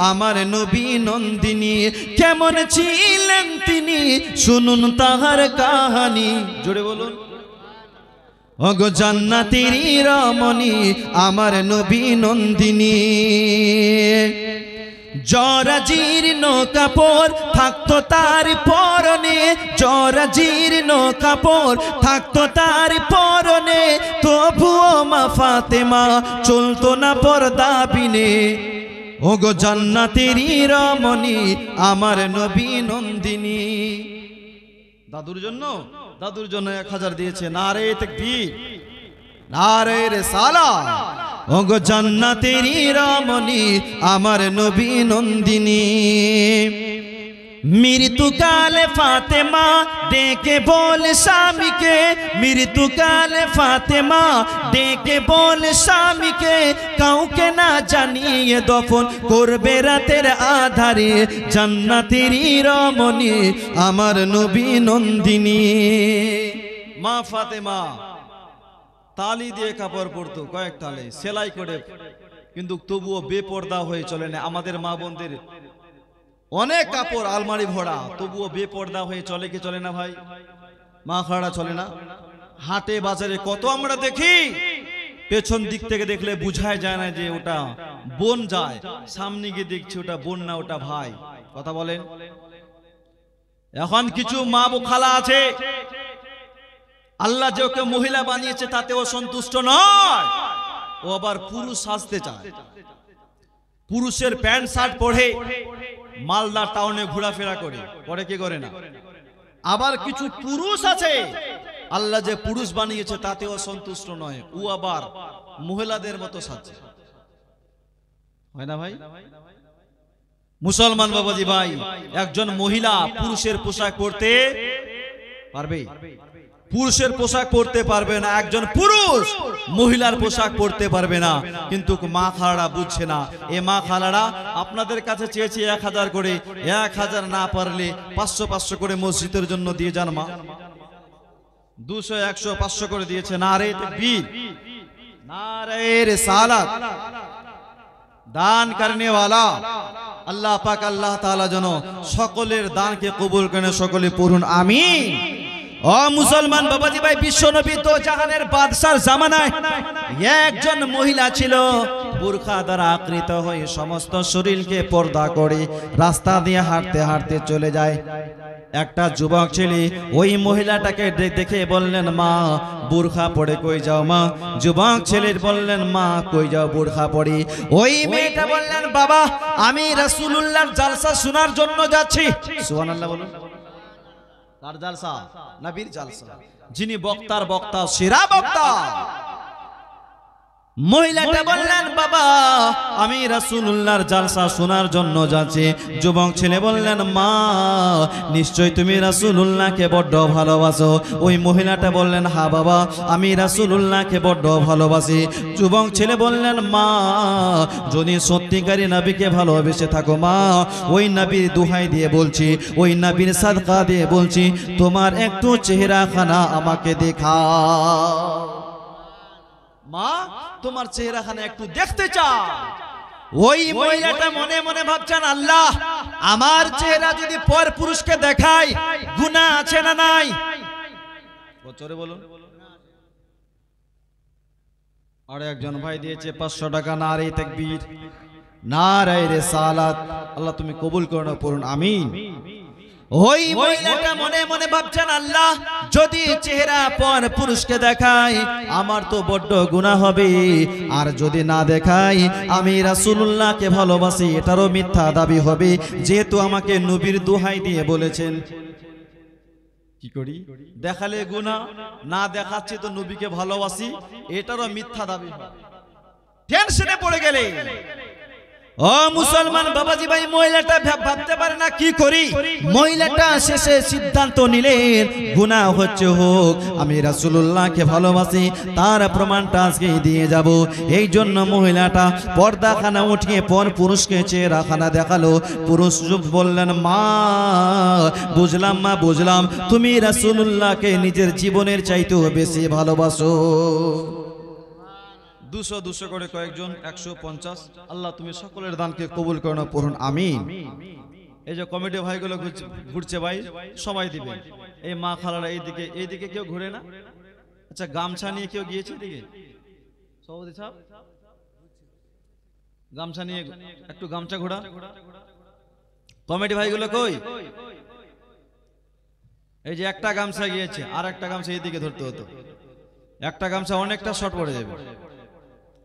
আমার নবী নন্দিনী, কেমন ছিলেন তিনি শুনুন তাহার কাহানি। জোরে বলুন। ওগো জান্নাতেরই রমণী আমার নবী নন্দিনী, জরাজীর্ণ কাপড় থাকতো তার পরনে, জরাজীর্ণ কাপড় থাকতো তার পরনে, তবুও মা ফাতেমা চলতো না পর্দা বিনে। ওগো জান্নাতেরই রমণী আমার নবী নন্দিনী। দাদুর জন্য 1000 দিয়েছে। নারে তাকবীর, নারে রিসালাত। ওগো জান্নাতেরই রমণী আমার নবী নন্দিনী, মৃত্যুকালে ফাতেমা ডেকে বল স্বামীকে, মৃত্যুকালে ফাতেমা ডেকে বল স্বামীকে, কাউকে না জানিয়ে দফন করবে রাতের আধারে, জান্নাতেরই রমণী আমার নবী নন্দিনী। মা ফাতেমা তালি দিয়ে কাপড় পরতো, কয়েক তালে সেলাই করে, কিন্তু তবুও বেপর্দা হয়ে চলে না। আমাদের মা বোনদের অনেক কাপড় আলমারি ভরা, তবুও বেপর্দা হয়ে চলে কি চলে না ভাই? মা খাড়া চলে না? হাটে বাজারে কত আমরা দেখি, পেছন দিক থেকে দেখলে বুঝায় যায় না যে ওটা বোন যায়, সামনে গিয়ে দেখছি ওটা বোন না, ওটা ভাই। কথা বলেন। এখন কিছু মা খালা আছে, আল্লাহ যে ওকে মহিলা বানিয়েছে তাতেও সন্তুষ্ট নয়, ও আবার পুরুষ সাজতে চায়, পুরুষের প্যান্ট শার্ট পরে মালদা টাউনে ঘোরাফেরা করে, পরে কি করে না। আবার কিছু পুরুষ আছে আল্লাহ যে পুরুষ বানিয়েছে তাতেও সন্তুষ্ট নয়, ও আবার মহিলাদের মতো সাজছে। হয় না ভাই? মুসলমান বাবাজি ভাই, একজন মহিলা পুরুষের পোশাক পরতে পারবে? পুরুষের পোশাক পরতে পারবে না। একজন পুরুষ মহিলার পোশাক পরতে পারবে না। কিন্তু মা খালারা বুঝছে না। এ মা খালারা আপনাদের কাছে চেয়েছে 1000 করে, 1000 না পারলে 500 করে মসজিদের জন্য দিয়ে যান মা। 200, 100, 500 করে দিয়েছে। নারে তাকবীর, নারে রিসালাত। দান করনে ওয়ালা আল্লাহ পাক আল্লাহ তাআলা যেন সকলের দানকে কবুল করেন। সকলে পড়ুন আমিন। ও মুসলমান বাবাজি ভাই, বিশ্ব নবী তো জাহানের বাদশার জামানায় একজন মহিলা ছিল, বুরখা দ্বারা আকৃত হয়ে সমস্ত শরীরকে পর্দা করে রাস্তা দিয়ে হাঁটতে হাঁটতে চলে যায়। একটা যুবক ছেলে ওই মহিলাটাকে দেখে বললেন, মা বুরখা পরে কই যাও মা? যুবক ছেলে বললেন, মা কই যাও বুরখা পরে? ওই মেয়েটা বললেন, বাবা আমি রাসূলুল্লাহর জালসা শোনার জন্য যাচ্ছি। সুবহানাল্লাহ বলুন। তার জালসা, নবীর জালসা, যিনি বক্তার বক্তা, সেরা বক্তা। মহিলাটা বললেন, বাবা আমি রাসূলুল্লাহর জালসা শোনার জন্য যাচ্ছি। যুবক ছেলে বললেন, মা নিশ্চয় তুমি রাসূলুল্লাহকে বড্ড ভালোবাসো। ওই মহিলাটা বললেন, হ্যাঁ বাবা আমি রাসূলুল্লাহকে বড্ড ভালোবাসি। যুবক ছেলে বললেন, মা যদি সত্যিকারী নবীকে ভালোবেসে থাকো মা, ওই নবীর দোহাই দিয়ে বলছি, ওই নবীর সাদকা দিয়ে বলছি, তোমার একটু চেহারাখানা আমাকে দেখাও। মা তোমার চেহারাখানা একটু দেখতে চাও। ওই মহিলাটা মনে মনে ভাবছেন, আল্লাহ আমার চেহারা যদি পর পুরুষকে দেখায় গুনাহ আছে না নাই? বছরে বলুন। আর একজন ভাই দিয়েছে 500 টাকা। নারে তাকবীর, নারে রিসালাত। আল্লাহ তুমি কবুল করো, পড়ুন আমিন। ওই মহিলাটা মনে মনে ভাবছেন, আল্লাহ যদি চেহারা পর পুরুষকে দেখাই আমার তো বড্ড গুনাহ হবে, আর যদি না দেখাই আমি রাসূলুল্লাহকে ভালোবাসি এটারও মিথ্যা দাবি হবে, যেহেতু আমাকে নবীর দোহাই দিয়ে বলেছেন। কি করি? দেখালে গুনাহ, না দেখাচ্ছি তো নবীকে ভালোবাসি, এটারও মিথ্যা দাবি হবে। টেনশনে পড়ে গেলে ও মুসলমান বাবাজি ভাই, মহিলাটা ভাবতে পারে না কি করি। মহিলাটা শেষে সিদ্ধান্ত নিলেন গুনাহ হচ্ছে হোক, আমি রাসূলুল্লাহকে ভালোবাসি, তার প্রমাণটা আজকে দিয়ে যাব। এই জন্য মহিলাটা পর্দাখানা উঠিয়ে পর পুরুষকে চেহারাখানা দেখালো। পুরুষ বললেন, মা বুঝলাম, মা বুঝলাম, তুমি রাসূলুল্লাহকে নিজের জীবনের চাইতেও বেশি ভালোবাসো। 200 করে কয়েকজন, 150। আল্লাহ তুমি সকলের দানকে কবুল করো না, পড়ুন আমিন। এই যে কমিটি ভাইগুলো ঘুরছে ভাই, সবাই দিবে। এই মা খালারা এইদিকে কেউ ঘুরে না। আচ্ছা, গামছা নিয়ে কেউ গিয়েছে এদিকে? সভাপতি সাহেব, গামছা নিয়ে একটু গামছা ঘোরা। কমিটি ভাইগুলো কই? এই যে একটা গামছা গিয়েছে, আর একটা গামছা এইদিকে ধরতে হতো। একটা গামছা অনেকটা শর্ট পড়ে যাবে।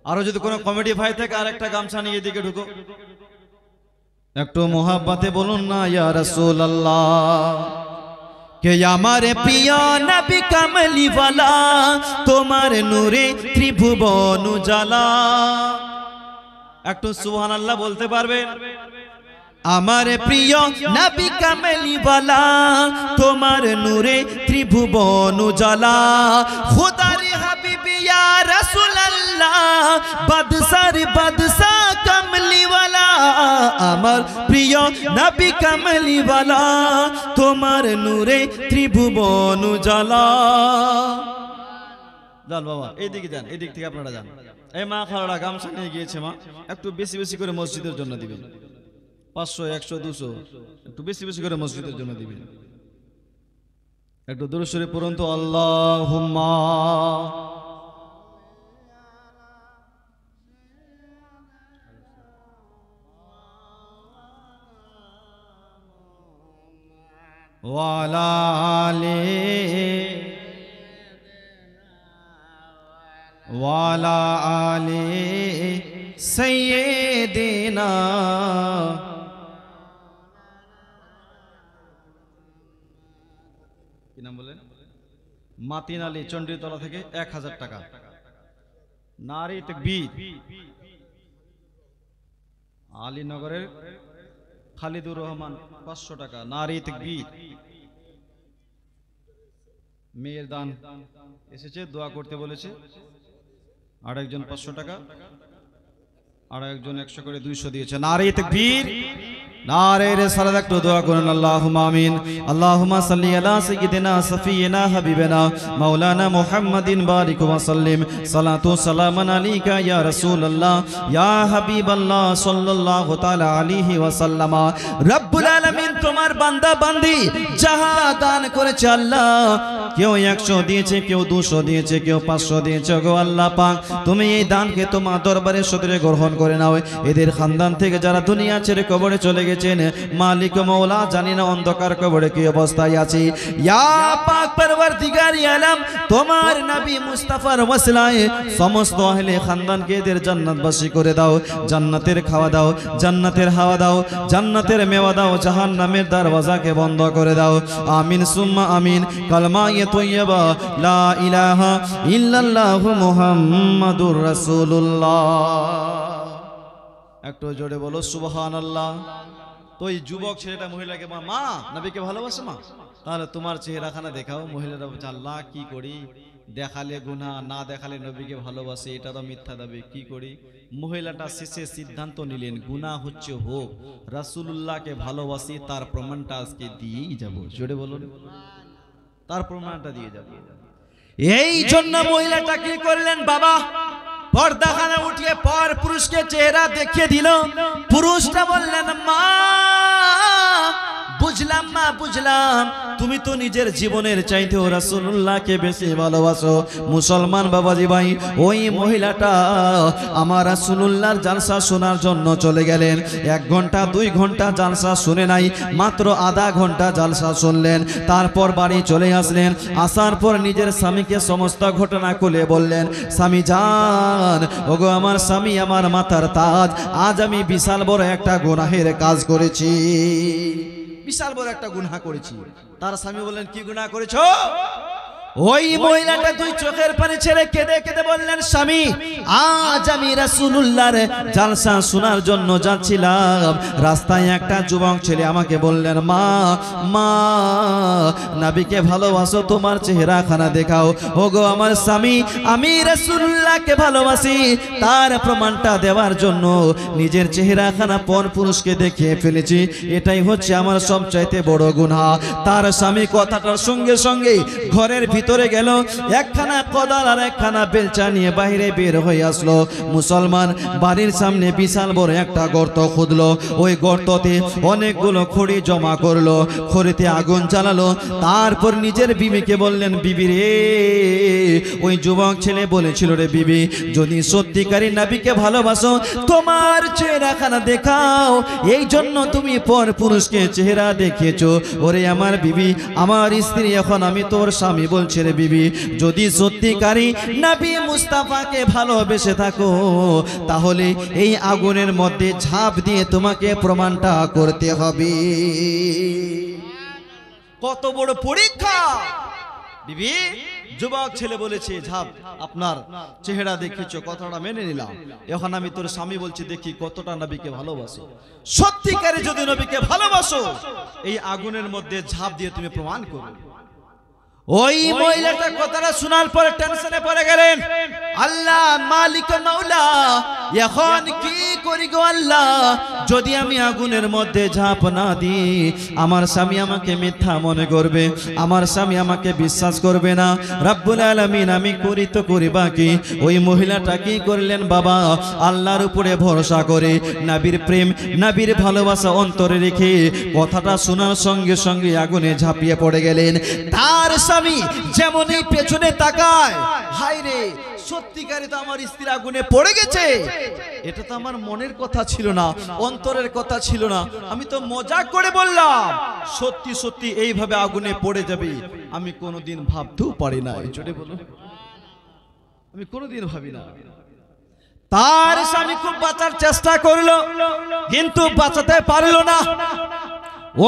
আরো যদি কোনো কমেডি ভাই থাকে, আর একটা গামছা নিয়ে এদিকে ঢুকো। একটু মোহাব্বতে বলুন না, ইয়া রাসূলুল্লাহ। কে আমার প্রিয় নবী কামলি ওয়ালা, তোমার নূরে ত্রিভুবন উজালা। একটু সুবহানাল্লাহ বলতে পারবেন? আমার প্রিয় নবী কামলি ওয়ালা, তোমার নূরে ত্রিভুবন উজালা। খুদার হাবিব ইয়া রাসূলুল্লাহ, বাদশার বাদশা কামলি ওয়ালা। আমার প্রিয় নবী কামলি ওয়ালা, তোমার নূরে ত্রিভুবন উজালা। যান বাবা, এইদিকে যান, এদিক থেকে আপনারা যান। এই মা খালারা গামছা নিয়ে গিয়েছে, মা একটু বেশি বেশি করে মসজিদের জন্য দিবেন। 500, 100, 200 একটু বেশি বেশি করে মসজিদের জন্য দিবেন। একটু দরুদ শরীফ পড়ুন তো, আল্লাহুম্মা ওয়ালা আলে সাইয়্যিদিনা। কি নাম বলেন? মাতিন আলী, চন্ডীতলা থেকে 1000 টাকা। নারী তাকবীর। আলীনগরের খালিদুর রহমান 500 টাকা। নারী তাকবীর। মেয়ের দান এসেছে, দোয়া করতে বলেছে। আর একজন 500 টাকা, আর একজন 100 করে 200 দিয়েছে। নারী তাকবীর, নারে রিসালাত। একটু দোয়া করুন, আল্লাহুম্মা আমিন। আল্লাহুম্মা সাল্লি আলা সাইয়্যিদিনা সাফিয়িনা হাবিবিনা মাওলানা মুহাম্মাদিন বারিক ওয়া সাল্লিম। সালাতু সালামান আলাইকা ইয়া রাসূলুল্লাহ ইয়া হাবিবাল্লাহ সাল্লাল্লাহু তাআলা আলাইহি ওয়া সাল্লামা। রব্বুল আলামিন তোমার বান্দা বান্দি যাহা দান করেছে আল্লাহ, কেউ 100 দিয়েছে, কেউ 200 দিয়েছে, কেউ 500 দিয়েছে। গো আল্লাহ পাক, তুমি এই দানকে তোমার দরবারে সদরে গ্রহণ করে নাও। এদের খানদান থেকে যারা দুনিয়া ছেড়ে কবরে চলে গেছেন, মালিক মওলা জানি না অন্ধকার কবরে কি অবস্থায় আছে। ইয়া পাক পরওয়ারদিগার আলম, তোমার নবী মুস্তাফার ওয়াসিলায় সমস্ত আহলে খানদানকে এদের জান্নাতবাসী করে দাও। জান্নাতের খাওয়া দাও, জান্নাতের হাওয়া দাও, জান্নাতের মেওয়া দাও, জাহান্নামের দরওয়াজাকে বন্ধ করে দাও। আমিন সুম্মা আমিন। কালমা তৈয়বা লা ইলাহা ইল্লাল্লাহু মুহাম্মাদুর রাসূলুল্লাহ। একটু জোরে বলো সুবহানাল্লাহ। তো এই যুবক ছেলেটা মহিলাকে, মা নবীকে ভালোবাসে মা, তাহলে তোমার চেহারাখানা দেখাও। মহিলারা বলছে, আল্লাহ কি করি, দেখালে গুনাহ, না দেখালে নবীকে ভালোবাসে, এটা তো মিথ্যা দাবি, কি করি। মহিলাটা শেষে সিদ্ধান্ত নিলেন গুনাহ হচ্ছে হোক, রাসূলুল্লাহকে ভালোবাসি, তার প্রমাণটা আজকে দিয়েই যাব। জোরে বলুন, তার প্রমাণটা দিয়ে যাব। এই জন্য মহিলাটা কি করলেন, বাবা পর্দাখানা উঠিয়ে পর পুরুষকে চেহারা দেখিয়ে দিল। পুরুষটা বললেন, মা বুঝলাম, মা বুঝলাম, তুমি তো নিজের জীবনের চাইতেও রাসূলুল্লাহকে বেশি ভালোবাসো। মুসলমান বাবাজি ভাই, ওই মহিলাটা আমার রাসূলুল্লাহর জালসা শোনার জন্য চলে গেলেন। 1 ঘন্টা 2 ঘন্টা জালসা শুনে নাই, মাত্র আধা ঘন্টা জালসা শুনলেন। তারপর বাড়ি চলে আসলেন। আসার পর নিজের স্বামীকে সমস্ত ঘটনা খুলে বললেন, স্বামী জান, ওগো আমার স্বামী, আমার মাথার তাজ, আজ আমি বিশাল বড় একটা গুনাহের কাজ করেছি, বিশাল বড় একটা গুনাহ করেছি। তার স্বামী বললেন, কি গুনাহ করেছো? ওই মহিলাটা দুই চোখের পানি ছেড়ে কেঁদে কেঁদে বললেন, স্বামী আজ আমি রাসূলুল্লাহর জালসা শোনার জন্য যাচ্ছিলাম, রাস্তায় একটা যুবক ছেলে আমাকে বললেন, মা মা নবীকে ভালোবাসো, তোমার চেহারা খানা দেখাও। ওগো আমার স্বামী, আমি রাসূলুল্লাহকে ভালোবাসি, তার প্রমাণটা দেওয়ার জন্য নিজের চেহারা খানা পর পুরুষকে দেখিয়ে ফেলেছি, এটাই হচ্ছে আমার সবচাইতে বড় গুনাহ। তার স্বামী কথাটার সঙ্গে সঙ্গে ঘরের ভিতরে গেল, একখানা কোদাল আর একখানা বেলচা নিয়ে বাইরে বের হয়ে আসলো। মুসলমান বাড়ির সামনে বিশাল বড় একটা গর্ত খুঁদলো, ওই গর্ততে অনেকগুলো খড়ি জমা করলো, খড়িতে আগুন জ্বালালো, তারপর নিজের বিবিকে বললেন, বিবি রে, ওই যুবক ছেলে বলেছিল, রে বিবি, যদি সত্যিকারী নবীকে ভালোবাসো তোমার চেহারাখানা দেখাও, এই জন্য তুমি পর পুরুষকে চেহারা দেখিয়েছো। ওরে আমার বিবি, আমার স্ত্রী, এখন আমি তোর স্বামী বলছি রে বিবি, যদি সত্যিকারী নবী মুস্তাফাকে ভালোবেসে থাকো তাহলে এই আগুনের মধ্যে ঝাঁপ দিয়ে তোমাকে প্রমাণটা করতে হবে। কত বড় পরীক্ষা! বিবি, যুবক ছেলে বলেছে, ঝাঁপ, আপনার চেহারা দেখেছো, কথাটা মেনে নিলাম, এখন আমি তোর স্বামী বলছি, দেখি কতটা নবীকে ভালোবাসো। সত্যিকারে যদি নবীকে ভালোবাসো, এই আগুনের মধ্যে ঝাঁপ দিয়ে তুমি প্রমাণ করো। ওই মহিলাটা কথাটা শোনার পরে টেনশনে পড়ে গেলেন, আল্লাহ মালিক মাওলা, এখন কি করি গো আল্লাহ, যদি আমি আগুনের মধ্যে ঝাঁপ না দিই আমার স্বামী আমাকে মিথ্যা মনে করবে, আমার স্বামী আমাকে বিশ্বাস করবে না। রব্বুল আলামিন, আমি করি তো করি বাকি। ওই মহিলাটা কি করলেন বাবা, আল্লাহর উপরে ভরসা করে নবীর প্রেম নবীর ভালোবাসা অন্তরে রেখে কথাটা শোনার সঙ্গে সঙ্গে আগুনে ঝাঁপিয়ে পড়ে গেলেন। তার স্বামী যেমনই পেছনে তাকায়, হায় রে, সত্যিকারে তো আমার স্ত্রী আগুনে পড়ে গেছে, এটা তো আমার মনের কথা ছিল না, অন্তরের কথা ছিল না, আমি তো মজাক করে বললাম, সত্যি সত্যি এইভাবে আগুনে পড়ে যাবে আমি কোনোদিন ভাবতেও পারি না। জোরে বলুন, আমি কোনোদিন ভাবি না। তার স্বামী খুব বাঁচার চেষ্টা করলো, কিন্তু বাঁচাতে পারলো না।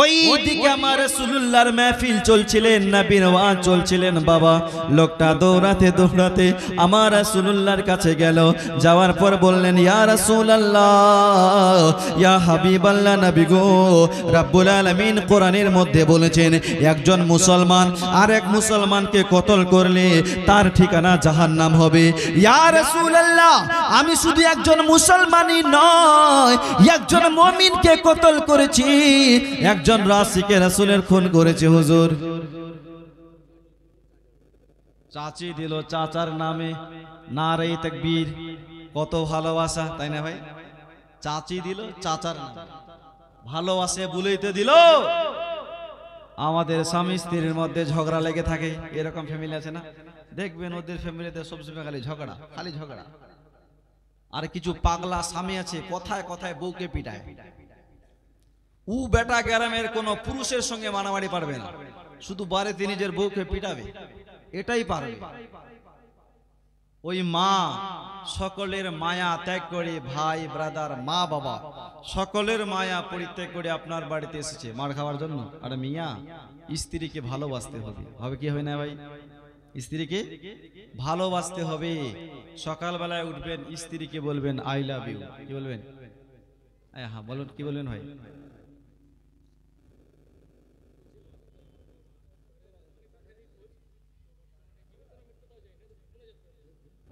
ওই দিকে আমার রাসূলুল্লাহর মাহফিল চলছিলেন, নবীর ওয়াজ চলছিলেন। বাবা লোকটা দৌড়াতে দৌড়াতে আমার রাসূলুল্লাহর কাছে গেল, যাওয়ার পর বললেন, ইয়া রাসূলুল্লাহ, ইয়া হাবিবাল্লাহ, নবী গো, রব্বুল আলামিন কোরআনের মধ্যে বলেছেন, একজন মুসলমান আর এক মুসলমানকে কতল করলে তার ঠিকানা জাহান্নাম হবে। ইয়া রাসূলুল্লাহ, আমি শুধু একজন মুসলমানই নয়, একজন মুমিনকে কতল করেছি, একজন রাসিকে রাসূলের খুন করেছে হুজুর। চাচি দিল চাচার নামে নারে তাকবীর, কত ভালোবাসা, তাই না ভাই? চাচি দিল চাচার নামে, ভালোবাসে বুলাইতে দিল। আমাদের স্বামী স্ত্রীর মধ্যে ঝগড়া লেগে থাকে, এরকম ফ্যামিলি আছে না? দেখবেন ওদের ফ্যামিলিতে সবসময় খালি ঝগড়া, খালি ঝগড়া। আর কিছু পাগলা স্বামী আছে, কথায় কথায় বউকে পিটায়। ও বেটা গ্রামের কোন পুরুষের সঙ্গে মানামারি পারবে না, শুধু বাড়িতে নিজের বউকে পিটাবে, এটাই পারবে। ওই মা সকলের মায়া ত্যাগ করে, ভাই ব্রাদার মা বাবা সকলের মায়া পরিত্যাগ করে আপনার বাড়িতে এসেছে মার খাওয়ার জন্য। আর মিয়া, স্ত্রীকে ভালোবাসতে হবে, হবে কি হবে না ভাই? স্ত্রীকে ভালোবাসতে হবে। সকালবেলায় উঠবেন, স্ত্রীকে বলবেন আই লাভ ইউ। কি বলবেন? হ্যাঁ বলুন, কি বলবেন ভাই?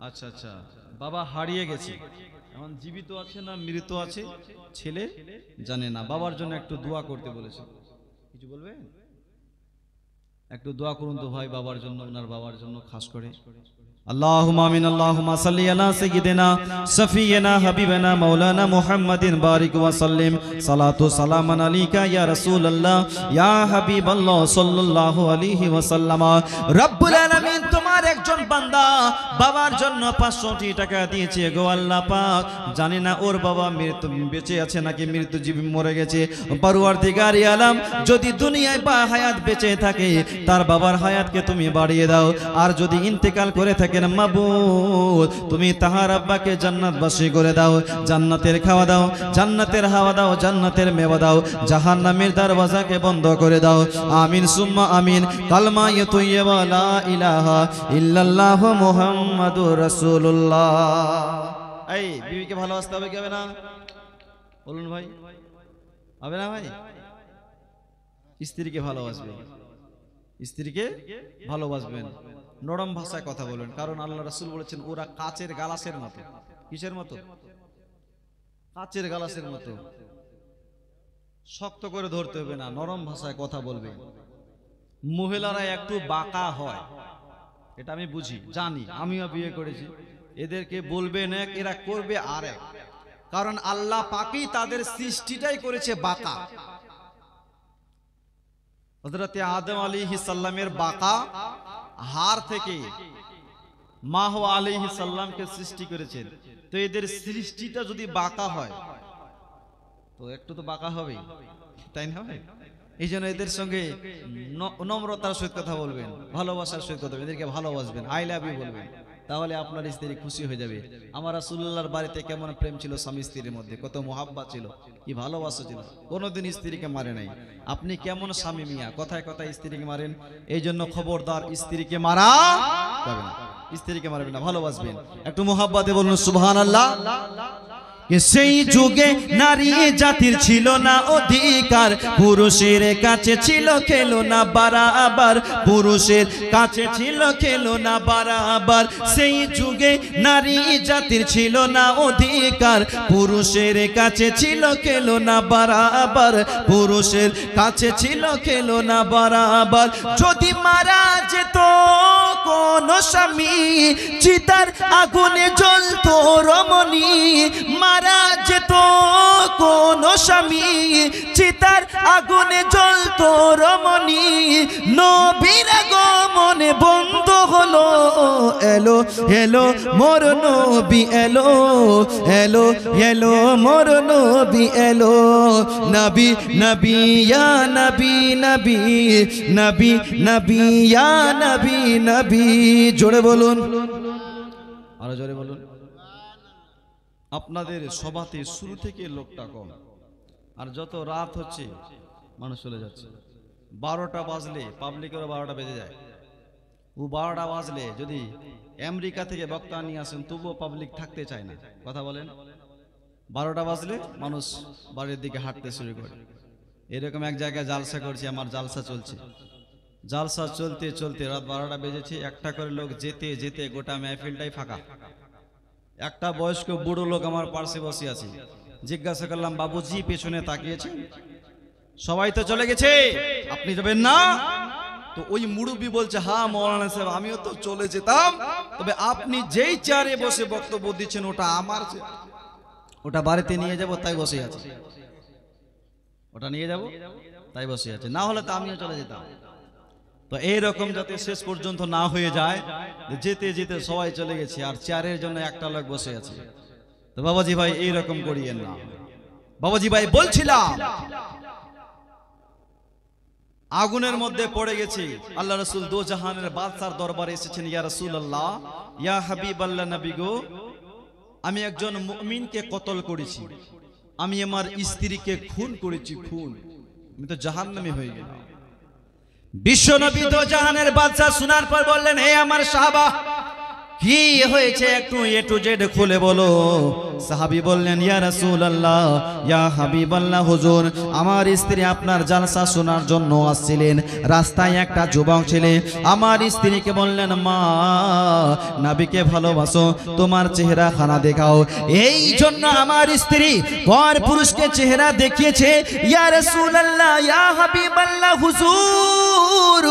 আচ্ছা আচ্ছা, বাবা হারিয়ে গেছে, এখন জীবিত আছে না মৃত আছে ছেলে জানে না। বাবার জন্য একটু দোয়া করতে বলেছে, কিছু বলবেন? একটু দোয়া করুন তো ভাই বাবার জন্য, ওনার বাবার জন্য খাস করে। আল্লাহুম্মা আমিন। আল্লাহুম্মা সাল্লি আলা সাইয়্যিদিনা সাফিয়িনা হাবিবানা মাওলানা মুহাম্মাদিন বারিক ওয়া সাল্লিম। সালাতু সালামান আলাইকা ইয়া রাসূলুল্লাহ ইয়া হাবিবাল্লাহ সাল্লাল্লাহু আলাইহি ওয়া সাল্লাম। রব্বুল আলামিন তোমার আমার একজন বান্দা বাবার জন্য 500 টাকা দিয়েছে গো আল্লাহ পাক, জানি না ওর বাবা মৃত্যু বেঁচে আছে নাকি মৃত্যুজীবী মরে গেছে। পরওয়ারদিগার আলম, যদি দুনিয়ায় বা হায়াত বেঁচে থাকে তার বাবার হায়াতকে তুমি বাড়িয়ে দাও, আর যদি ইন্তেকাল করে থাকেন মাবুদ তুমি তাহার আব্বাকে জান্নাতবাসী করে দাও, জান্নাতের খাওয়া দাও, জান্নাতের হাওয়া দাও, জান্নাতের মেওয়া দাও, জাহান্নামের দরওয়াজাকে বন্ধ করে দাও। আমিন সুম্মা আমিন। কালমা তাইয়্যিবা লা ইলাহা ইল্লাল্লাহ মুহাম্মাদুর রাসূলুল্লাহ। এই বিবিকে ভালোবাসতে হবে কি হবে না? বলুন ভাই, হবে না ভাই? স্ত্রীকে ভালোবাসবেন, স্ত্রীকে ভালোবাসবেন, নরম ভাষায় কথা বলবেন, কারণ আল্লাহ রাসূল বলেছেন ওরা কাচের গালাসের মতো। কিসের মতো? কাচের গালাসের মতো। শক্ত করে ধরতে হবে না, নরম ভাষায় কথা বলবে। মহিলারা একটু বাঁকা হয়, এটা আমি বুঝি, জানি, আমিও বিয়ে করেছি। এদেরকে বলবেন এক, এরা করবে আর এক, কারণ আল্লাহ পাকই তাদের সৃষ্টিটাই করেছে বাঁকা। হযরত আদম আলাইহিস সালামের বাঁকা হাড় থেকে মা হাওয়া আলাইহিস সালামকে সৃষ্টি করেছেন। তো এদের সৃষ্টিটা যদি বাঁকা হয় তো একটু তো বাঁকা হবেই, তাই না ভাই? এই জন্য এদের সঙ্গে নম্রতার সহিত কথা বলবেন, ভালোবাসার সহিত কথা বলবেন, এদেরকে ভালোবাসবেন, আই লাভ ইউ বলবেন, তাহলে আপনার স্ত্রী খুশি হয়ে যাবে। আমার রাসূলুল্লাহর বাড়িতে কেমন প্রেম ছিল স্বামী স্ত্রীর মধ্যে, কত মুহাব্বত ছিল, কি ভালোবাসা ছিল, কোনোদিন স্ত্রীকে মারে নাই। আপনি কেমন স্বামী মিয়া, কথায় কথায় স্ত্রীকে মারেন। এই জন্য খবরদার, স্ত্রীকে মারা যাবে না, স্ত্রীকে মারবেন না, ভালোবাসবেন। একটু মুহাব্বতে বলুন সুবহানাল্লাহ। সেই যুগে নারী জাতির ছিল না অধিকার, পুরুষের কাছে ছিল খেলো না বারাবার, পুরুষের কাছে ছিল খেলো না বারাবার। সেই যুগে নারী জাতির ছিল না অধিকার, পুরুষের কাছে ছিল খেলো না বারাবার, পুরুষের কাছে ছিল খেলো না বারাবার। যদি মারা যেত কোন স্বামী, চিতার আগুনে জ্বলতো রমণী, মারা যেত কোন স্বামী, চিতার আগুনে জ্বলতো রমণী, নবীর আগমনে বন্ধ হলো, এলো এলো মোর নবী এলো, এলো এলো মোর নবী এলো, নবী নবী ইয়া নবী নবী, নবী নবী ইয়া নবী নবী। জোরে বলুন, আরো জোরে বলুন। আপনাদের সভাতে শুরু থেকে লোকটা কম, আর যত রাত হচ্ছে মানুষ চলে যাচ্ছে। 12টা বাজলে পাবলিকেরও 12টা বেজে যায়। ও 12টা বাজলে যদি আমেরিকা থেকে বক্তা নিয়ে আসেন তবুও পাবলিক থাকতে চায় না। কথা বলেন, 12টা বাজলে মানুষ বাড়ির দিকে হাঁটতে শুরু করে। এরকম এক জায়গায় জালসা করছি, আমার জালসা চলছে, জালসা চলতে চলতে রাত 12টা বেজেছে। একটা করে লোক যেতে যেতে গোটা মেহফিলটাই ফাঁকা। একটা বয়স্ক বুড়ো লোক আমার পাশে বসে আছে, জিজ্ঞাসা করলাম বাবুজি পেছনে তাকিয়েছেন? সবাই তো চলে গেছে, আপনি যাবেন না? তো ওই মুরব্বি বলছে হ্যাঁ মৌলানা সাহেব আমিও তো চলে যেতাম, তবে আপনি যেই চেয়ারে বসে বক্তব্য দিচ্ছেন ওটা আমার, ওটা বাড়িতে নিয়ে যাব তাই বসে আছে, ওটা নিয়ে যাব তাই বসে আছে, না হলে তো আমিও চলে যেতাম। তো এইরকম যাতে শেষ পর্যন্ত না হয়ে যায়, যেতে যেতে সবাই চলে গেছে আর চেয়ারের জন্য একটা লোক বসে আছে। তো বাবাজি ভাই এইরকম করিয়েন না। বাবাজি ভাই বলছিলাম আগুনের মধ্যে পড়ে গেছে। আল্লাহ রাসূল দো জাহানের বাদশার দরবারে এসেছেন, ইয়া রাসূলুল্লাহ, ইয়া হাবিবাল্লাহ নবী গো, আমি একজন মুমিনকে কতল করেছি, আমি আমার স্ত্রীকে খুন করেছি, খুন, আমি তো জাহান্নামী হয়ে গেলাম। বিশ্বনবী দো জাহানের বাদশা শোনার পর বললেন, হে আমার সাহাবা কি হয়েছে একটু এ টু জেড খুলে বলো। সাহাবী বললেন, ইয়া রাসূলুল্লাহ, ইয়া হাবিবাল্লাহ হুজুর, আমার স্ত্রী আপনার জালসা শোনার জন্য আসছিলেন। রাস্তায় একটা যুবক ছেলে আমার স্ত্রীকে বললেন, মা নবীকে ভালোবাসো, তোমার চেহারা খানা দেখাও। এই জন্য আমার স্ত্রী পর পুরুষকে চেহারা দেখিয়েছে। ইয়া রাসূলুল্লাহ, ইয়া হাবিবাল্লাহ হুজুর,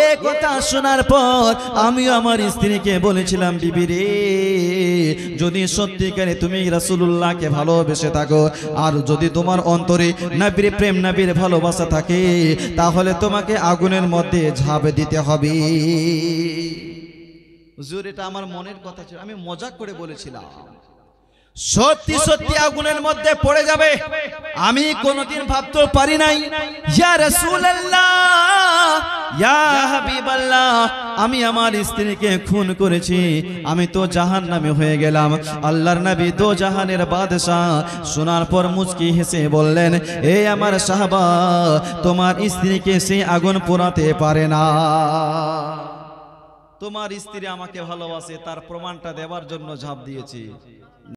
এই কথা শোনার পর আমিও আমার স্ত্রীকে বলেছিলাম, বিবি রে, যদি সত্যিকারে তুমি রাসূলুল্লাহকে ভালোবেসে থাকো আর যদি তোমার অন্তরে নবীর প্রেম নবীর ভালোবাসা থাকে, তাহলে তোমাকে আগুনের মধ্যে ঝাঁপ দিতে হবে। হুজুর এটা আমার মনের কথা ছিল, আমি মজাক করে বলেছিলাম। সত্যি সত্যি আগুনের মধ্যে পড়ে যাবে আমি কোনোদিন ভাবতে পারি নাই। ইয়া রাসূলুল্লাহ, ইয়া হাবিবাল্লাহ, আমি আমার স্ত্রীকে খুন করেছি, আমি তো জাহান্নামে হয়ে গেলাম। আল্লাহর নবী দো জাহানের বাদশা শোনার পর মুচকি হেসে বললেন, এ আমার সাহাবা, তোমার স্ত্রীকে সেই আগুন পোড়াতে পারে না। তোমার স্ত্রী আমাকে ভালোবাসে, তার প্রমাণটা দেওয়ার জন্য ঝাঁপ দিয়েছি।